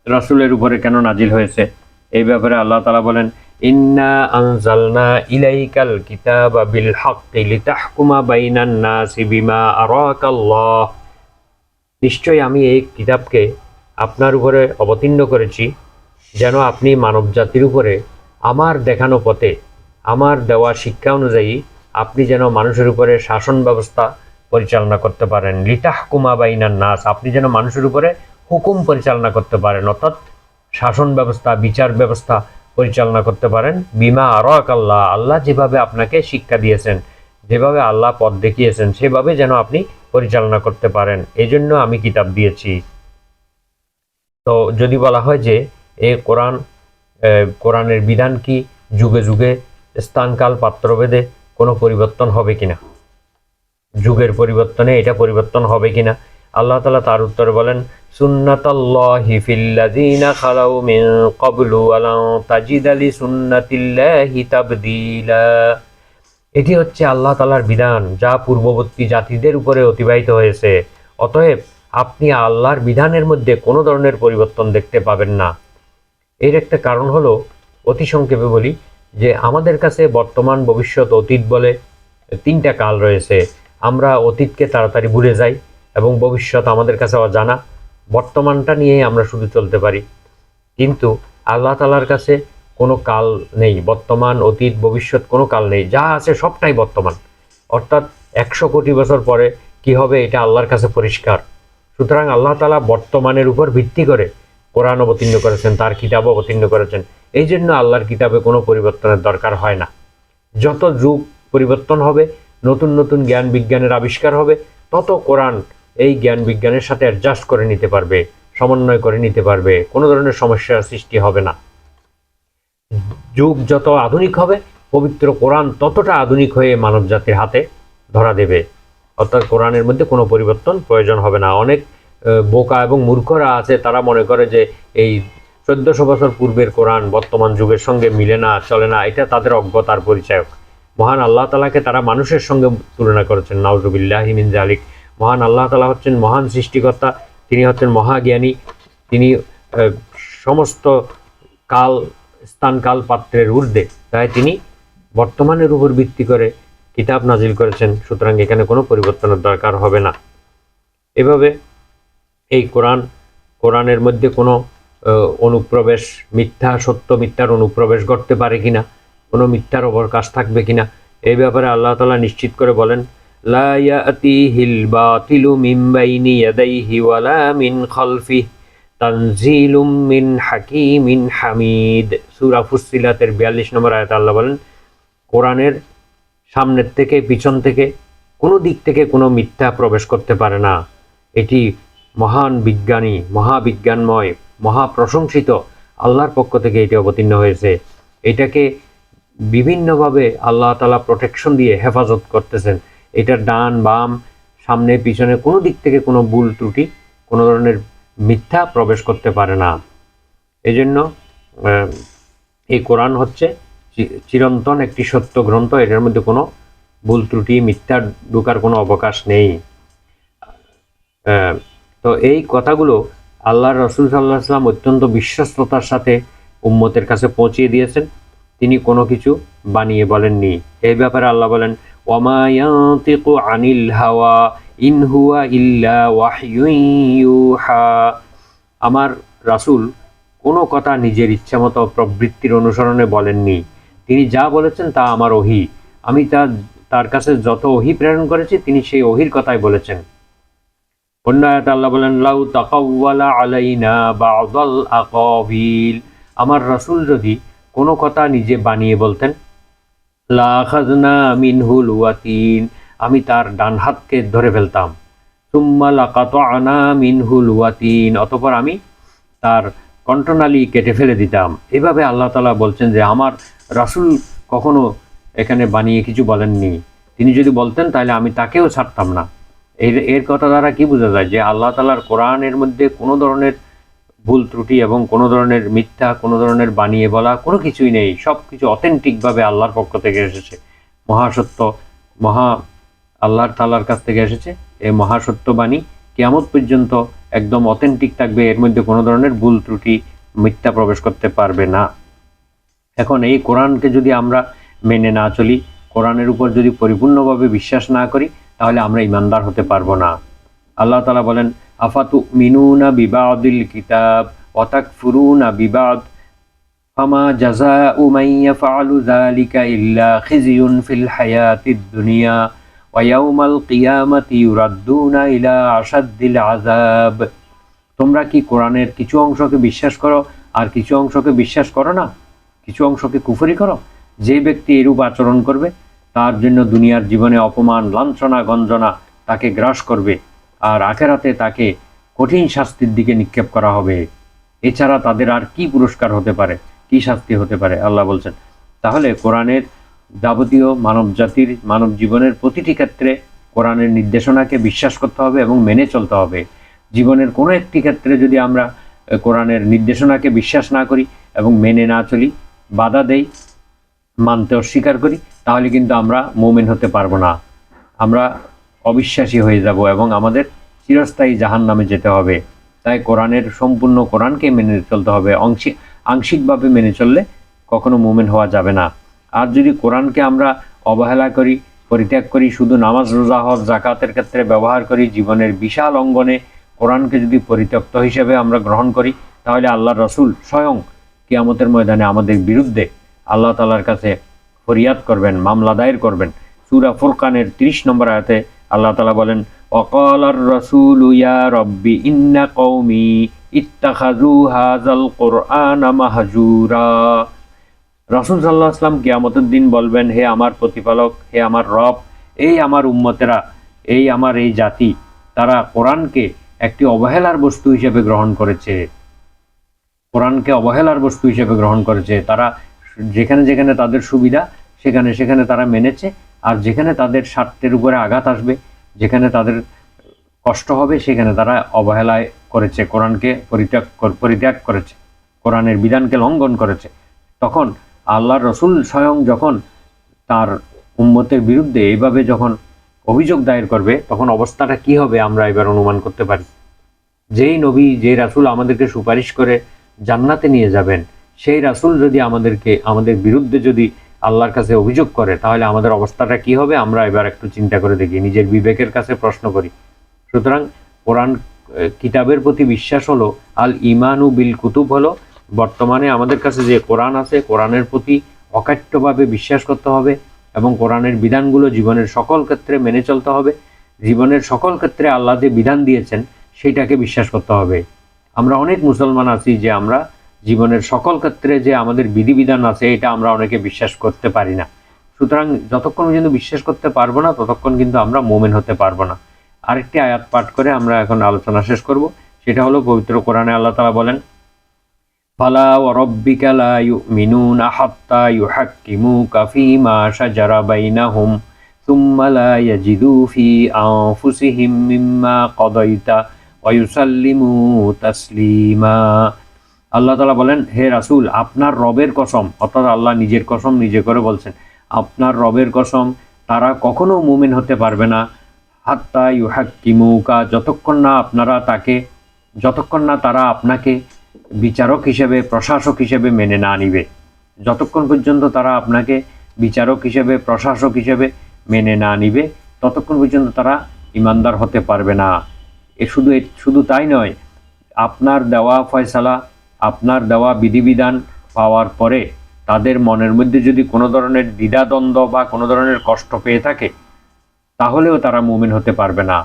রাসূলের উপরে কেন নাজিল হয়েছে, এই ব্যাপারে আল্লাহ তাআলা বলেন, ইন্না আনজালনা ইলাইকাল কিতাবা বিল হাক্কি লিতাহকুমা বাইনান নাসি বিমা আরাকাল্লাহ। নিশ্চয়ই আমি এই কিতাবকে আপনার উপরে অবতীর্ণ করেছি যেন আপনি মানবজাতির উপরে আমার দেখানো পথে, আমার দেওয়া শিক্ষা অনুযায়ী আপনি যেন মানুষের উপরে শাসন ব্যবস্থা পরিচালনা করতে পারেন। লিতাহকুমা বাইনান নাস, আপনি যেন মানুষের উপরে হুকুম পরিচালনা করতে পারেন, অর্থাৎ শাসন ব্যবস্থা, বিচার ব্যবস্থা পরিচালনা করতে পারেন। বিমা আরাকাল্লাহ, আল্লাহ যেভাবে আপনাকে শিক্ষা দিয়েছেন, যেভাবে আল্লাহ পথ দেখিয়েছেন, সেভাবে যেন আপনি পরিচালনা করতে পারেন, এই জন্য আমি কিতাব দিয়েছি। তো যদি বলা হয় যে এই কোরআনের বিধান কি যুগে যুগে, স্থানকাল, পাত্রভেদে কোনো পরিবর্তন হবে কিনা, যুগের পরিবর্তনে এটা পরিবর্তন হবে কিনা, আল্লাহ তাআলা তার উত্তরে বলেন, সুন্নাতাল্লাহি ফিল্লাযীনা খালাউ মিন ক্বাবলু ওয়ালা তাজিদা লিসুন্নাতিল্লাহি তাবদীলা। এটি হচ্ছে আল্লাহ তাআলার বিধান যা পূর্ববর্তী জাতিদের উপরে অতিবাহিত হয়েছে, অতএব আপনি আল্লাহর বিধানের মধ্যে কোনো ধরনের পরিবর্তন দেখতে পাবেন না। এর একটা কারণ হলো, অতি সংক্ষেপে বলি, যে আমাদের কাছে বর্তমান, ভবিষ্যৎ, অতীত বলে তিনটা কাল রয়েছে। আমরা অতীতকে তাড়াতাড়ি ভুলে যাই এবং ভবিষ্যৎ আমাদের কাছে অজানা, বর্তমানটা নিয়েই আমরা শুধু চলতে পারি। কিন্তু আল্লাহ তাআলার কাছে কোনো কাল নেই, বর্তমান, অতীত, ভবিষ্যৎ কোনো কাল নেই, যা আছে সবটাই বর্তমান। অর্থাৎ 100 কোটি বছর পরে কি হবে এটা আল্লাহর কাছে পরিষ্কার। সুতরাং আল্লাহ তাআলা বর্তমানের উপর ভিত্তি করে কোরআন অবতীর্ণ করেছেন, তার কিতাব অবতীর্ণ করেছেন। এই জন্য আল্লাহর কিতাবে কোনো পরিবর্তনের দরকার হয় না। যত যুগ পরিবর্তন হবে, নতুন নতুন জ্ঞান বিজ্ঞানের আবিষ্কার হবে, তত কোরআন এই জ্ঞান বিজ্ঞানের সাথে অ্যাডজাস্ট করে নিতে পারবে, সমন্বয় করে নিতে পারবে, কোনো ধরনের সমস্যার সৃষ্টি হবে না। যুগ যত আধুনিক হবে, পবিত্র কোরআন ততটা আধুনিক হয়ে মানব জাতির হাতে ধরা দেবে। অর্থাৎ কোরআনের মধ্যে কোনো পরিবর্তন প্রয়োজন হবে না। অনেক বোকা এবং মূর্খরা আছে, তারা মনে করে যে এই 1400 বছর পূর্বের কোরআন বর্তমান যুগের সঙ্গে মিলে না, চলে না, এটা তাদের অজ্ঞতার পরিচায়ক। মহান আল্লাহ তাআলাকে তারা মানুষের সঙ্গে তুলনা করেছেন, নাউজুবিল্লাহি মিন যালিক। মহান আল্লাহ তাআলা হচ্ছেন মহান সৃষ্টিকর্তা, তিনি হচ্ছেন মহাজ্ঞানী, তিনি সমস্ত কাল, স্থান, কাল, পাত্রের ঊর্ধ্বে, তাই তিনি বর্তমানের উপর ভিত্তি করে কিতাব নাজিল করেছেন। সুতরাং এখানে কোনো পরিবর্তনের দরকার হবে না। এভাবে এই কোরআনের মধ্যে কোনো অনুপ্রবেশ, মিথ্যা, সত্য মিথ্যার অনুপ্রবেশ ঘটতে পারে কিনা, কোনো মিথ্যার অবকাশ থাকবে কিনা, এই ব্যাপারে আল্লাহ তাআলা নিশ্চিত করে বলেন, লা ইয়াতিহিল বাতিলু মিন বাইনি ইয়াদাইহি ওয়ালা মিন খালফিহি তানজিলুম মিন হাকিমিন হামিদ। সূরা ফুসসিলাতের 42 নম্বর আয়াতে আল্লাহ বলেন, কোরআনের সামনের থেকে পিছন থেকে কোনো দিক থেকে কোনো মিথ্যা প্রবেশ করতে পারে না। এটি মহান বিজ্ঞানী, মহাবিজ্ঞানময়, মহাপ্রশংসিত আল্লাহর পক্ষ থেকে এটি অবতীর্ণ হয়েছে। এটাকে বিভিন্নভাবে আল্লাহ তাআলা প্রোটেকশন দিয়ে হেফাজত করতেছেন। এটার ডান বাম সামনে পিছনে কোনো দিক থেকে কোনো ভুল ত্রুটি, কোনো ধরনের মিথ্যা প্রবেশ করতে পারে না। এই জন্য এই কোরআন হচ্ছে চিরন্তন একটি সত্য গ্রন্থ। এটার মধ্যে কোনো ভুল ত্রুটি, মিথ্যা ঢোকার কোনো অবকাশ নেই। তো এই কথাগুলো আল্লাহর রাসূল সাল্লাল্লাহু আলাইহি ওয়াসাল্লাম অত্যন্ত বিশ্বস্ততার সাথে উম্মতের কাছে পৌঁছিয়ে দিয়েছেন। তিনি কোনো কিছু বানিয়ে বলেননি। এই ব্যাপারে আল্লাহ বলেন, ওয়ামা ইয়ানতিকু আনিল হাওয়া ইন হুয়া ইল্লা ওয়াহয়ুন ইউহা। আমার রাসূল কোনো কথা নিজের ইচ্ছামতো প্রবৃত্তির অনুসরণে বলেননি। তিনি যা বলেছেন তা আমার ওহী। আমি তার কাছে যত ওহী প্রেরণ করেছি তিনি সেই ওহীর কথাই বলেছেন। অন্য আয়াতে আল্লাহ বলেন, লাউ তাকাওয়ালা আলাইনা বা'দাল আকাবিল। আমার রাসূল যদি কোনো কথা নিজে বানিয়ে বলতেন, লা আখাযনা মিনহুল ওয়াতিন, আমি তার ডান হাতকে ধরে ফেলতাম। সুম্মা লাকাতা'না মিনহুল ওয়াতিন, অতঃপর আমি তার কণ্ঠনালী কেটে ফেলে দিতাম। এভাবে আল্লাহ তাআলা বলছেন যে আমার রাসূল কখনো এখানে বানিয়ে কিছু বলেননি। তিনি যদি বলতেন তাহলে আমি তাকেও ছাড়তাম না। এর কথা দ্বারা কি বোঝা যায় যে আল্লাহ তাআলার কোরআনের মধ্যে কোনো ধরনের ভুল ত্রুটি এবং কোনো ধরনের মিথ্যা, কোনো ধরনের বানিয়ে বলা কোনো কিছুই নেই। সব কিছু অথেন্টিকভাবে আল্লাহর পক্ষ থেকে এসেছে। মহাসত্য, আল্লাহর তাআলার কাছ থেকে এসেছে। এই মহাসত্য বাণী কিয়ামত পর্যন্ত একদম অথেন্টিক থাকবে। এর মধ্যে কোনো ধরনের ভুল ত্রুটি, মিথ্যা প্রবেশ করতে পারবে না। এখন এই কোরআনকে যদি আমরা মেনে না চলি, কোরআনের উপর যদি পরিপূর্ণভাবে বিশ্বাস না করি, তাহলে আমরা ঈমানদার হতে পারবো না। আল্লাহ তাআলা বলেন, আফাতুমিনুনা বিবাদিল কিতাব ওয়া তাকফুরুনা বিবাদ ফামা জাযাউ মান ইয়াফআলু যালিকা ইল্লা খিজিয়ুন ফিল হায়াতিদ দুনিয়া ওয়া ইয়াউমাল কিয়ামাতি ইউরাদ্দুনা ইলা আশাদ্দিল আযাব। তোমরা কি কোরআনের কিছু অংশকে বিশ্বাস করো আর কিছু অংশকে বিশ্বাস করো না? কিছু অংশকে কুফরি করো? যে ব্যক্তি এরূপ আচরণ করবে তার জন্য দুনিয়ার জীবনে অপমান, লাঞ্ছনা, গঞ্জনা তাকে গ্রাস করবে, আর আখিরাতে তাকে কঠিন শাস্তির দিকে নিক্ষেপ করা হবে। এছাড়া তাদের আর কি পুরস্কার হতে পারে, কি শাস্তি হতে পারে? আল্লাহ বলছেন। তাহলে কোরআনের যাবতীয় মানব জাতির, মানব জীবনের প্রতিটি ক্ষেত্রে কোরআনের নির্দেশনাকে বিশ্বাস করতে হবে এবং মেনে চলতে হবে। জীবনের কোনো একটি ক্ষেত্রে যদি আমরা কোরআনের নির্দেশনাকে বিশ্বাস না করি এবং মেনে না চলি, বাধা দেই, মানতে অস্বীকার করি, তাহলে কিন্তু আমরা মুমিন হতে পারবো না। আমরা অবিশ্বাসী হয়ে যাব এবং আমাদের চিরস্থায়ী জাহান্নামে যেতে হবে। তাই কোরআনের সম্পূর্ণ কোরআনকে মেনে চলতে হবে। আংশিকভাবে মেনে চললে কখনো মুমিন হওয়া যাবে না। আর যদি কোরআনকে আমরা অবহেলা করি, পরিত্যাগ করি, শুধু নামাজ, রোজা, হজ, যাকাতের ক্ষেত্রে ব্যবহার করি, জীবনের বিশাল অঙ্গনে কোরআনকে যদি পরিত্যক্ত হিসেবে আমরা গ্রহণ করি, তাহলে আল্লাহর রাসূল স্বয়ং কিয়ামতের ময়দানে আমাদের বিরুদ্ধে আল্লাহ তাআলার কাছে ফরিয়াদ করবেন, মামলা দায়ের করবেন। সূরা ফুরকানের 30 নম্বর আয়াতে আল্লাহ তাআলা বলেন, ওয়াকালার রাসূলু ইয়া রাব্বি ইন্না কওমি ইত্তাখাযু হাযাল কুরআনা মাহজুরা। রাসূল সাল্লাল্লাহু আলাইহি ওয়াসাল্লাম কিয়ামতের দিন বলবেন, হে আমার প্রতিপালক, হে আমার রব, এই আমার উম্মতেরা, এই আমার এই জাতি, তারা কোরআনকে একটি অবহেলার বস্তু হিসেবে গ্রহণ করেছে। কোরআনকে অবহেলার বস্তু হিসেবে গ্রহণ করেছে। তারা যেখানে যেখানে তাদের সুবিধা সেখানে সেখানে তারা মেনেছে, আর যেখানে তাদের স্বার্থের উপরে আঘাত আসবে, যেখানে তাদের কষ্ট হবে, সেখানে তারা অবহেলায় করেছে, কোরআনকে পরিত্যাগ করেছে, কোরআনের বিধানকে লঙ্ঘন করেছে। তখন আল্লাহর রাসূল স্বয়ং যখন তার উম্মতের বিরুদ্ধে এইভাবে যখন অভিযোগ দায়ের করবে, তখন অবস্থাটা কি হবে আমরা এবার অনুমান করতে পারি। যেই নবী, যে রাসূল আমাদেরকে সুপারিশ করে জান্নাতে নিয়ে যাবেন, সেই রাসূল যদি আমাদের বিরুদ্ধে যদি আল্লাহর কাছে অভিযোগ করে, তাহলে আমাদের অবস্থাটা কি হবে আমরা এবার একটু চিন্তা করে দেখি, নিজের বিবেকের কাছে প্রশ্ন করি। সুতরাং কোরআন কিতাবের প্রতি বিশ্বাস হলো আল ইমানু বিল কুতুব, হলো বর্তমানে আমাদের কাছে যে কোরআন আছে, কোরআনের প্রতি অকাট্যভাবে বিশ্বাস করতে হবে এবং কোরআনের বিধানগুলো জীবনের সকল ক্ষেত্রে মেনে চলতে হবে। জীবনের সকল ক্ষেত্রে আল্লাহ যে বিধান দিয়েছেন সেইটাকে বিশ্বাস করতে হবে। আমরা অনেক মুসলমান আছি যে আমরা জীবনের সকল ক্ষেত্রে যে আমাদের বিধিবিধান আছে এটা আমরা অনেকে বিশ্বাস করতে পারি না। সুতরাং যতক্ষণ পর্যন্ত বিশ্বাস করতে পারবো না ততক্ষণ কিন্তু আমরা মুমিন হতে পারবো না। আরেকটি আয়াত পাঠ করে আমরা এখন আলোচনা শেষ করব। সেটা হলো পবিত্র কোরআনে আল্লাহ তাআলা বলেন, ফালা ওয়া রাব্বিকা লা ইউমিনুনা হাত্তা ইউহাক্কিমুকা ফীমা শাজারা বাইনাহুম সুম্মা লা ইয়াজিদু ফি আনফুসিহিম মিম্মা কাদাইতা ওয়া ইউসাল্লিমু তাসলিমা। আল্লাহ তাআলা বলেন, হে রাসূল, আপনার রবের কসম, অর্থাৎ আল্লাহ নিজের কসম নিজে করে বলছেন, আপনার রবের কসম, তারা কখনো মুমিন হতে পারবে না হাত্তা ইউহাক্কিমুকা, যতক্ষণ না তারা আপনাকে বিচারক হিসেবে, প্রশাসক হিসেবে মেনে না নিবে। যতক্ষণ পর্যন্ত তারা আপনাকে বিচারক হিসেবে, প্রশাসক হিসেবে মেনে না নিবে ততক্ষণ পর্যন্ত তারা ইমানদার হতে পারবে না। শুধু তাই নয়, আপনার দেওয়া ফয়সালা, আপনার দেওয়া বিধিবিধান পাওয়ার পরে তাদের মনের মধ্যে যদি কোনো ধরনের দ্বিধাদ্বন্দ্ব বা কোনো ধরনের কষ্ট পেয়ে থাকে তাহলেও তারা মুমিন হতে পারবে না।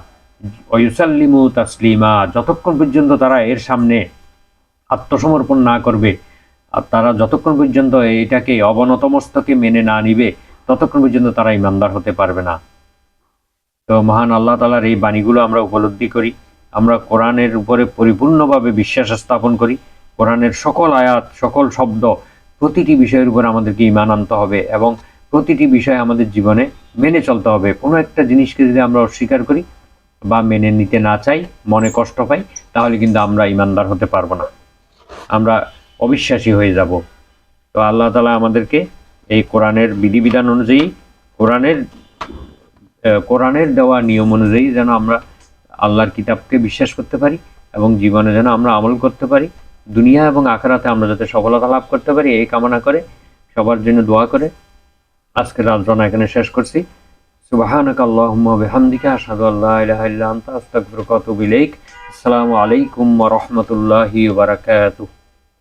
ওয়ায়ুসাল্লিমু তাসলিমা, যতক্ষণ পর্যন্ত তারা এর সামনে আত্মসমর্পণ না করবে, আর তারা যতক্ষণ পর্যন্ত এটাকে অবনত মস্তকে মেনে না নিবে ততক্ষণ পর্যন্ত তারা ইমানদার হতে পারবে না। তো মহান আল্লাহ তাআলার এই বাণীগুলো আমরা উপলব্ধি করি, আমরা কোরআনের উপরে পরিপূর্ণভাবে বিশ্বাস স্থাপন করি। কোরআনের সকল আয়াত, সকল শব্দ, প্রতিটি বিষয়ের উপর আমাদেরকে ঈমান আনতে হবে এবং প্রতিটি বিষয় আমাদের জীবনে মেনে চলতে হবে। কোনো একটা জিনিসকে যদি আমরা অস্বীকার করি বা মেনে নিতে না চাই, মনে কষ্ট পাই, তাহলে কিন্তু আমরা ঈমানদার হতে পারবো না, আমরা অবিশ্বাসী হয়ে যাব। তো আল্লাহ তাআলা আমাদেরকে এই কোরআনের বিধিবিধান অনুযায়ী, কোরআনের দেওয়া নিয়ম অনুযায়ী যেন আমরা আল্লাহর কিতাবকে বিশ্বাস করতে পারি এবং জীবনে যেন আমরা আমল করতে পারি, দুনিয়া এবং আখিরাতে আমরা যাতে সফলতা লাভ করতে পারি, এই কামনা করে, সবার জন্য দোয়া করে আজকের আলোচনা এখানে শেষ করছি। সুবহানাকা আল্লাহুম্মা ওয়া বিহামদিকা আশহাদু আল্লা ইলাহা ইল্লা আনতা আস্তাগফিরুকা ওয়া আতুবু ইলাইক। আসসালামু আলাইকুম ওয়া রাহমাতুল্লাহি ওয়া বারাকাতুহু।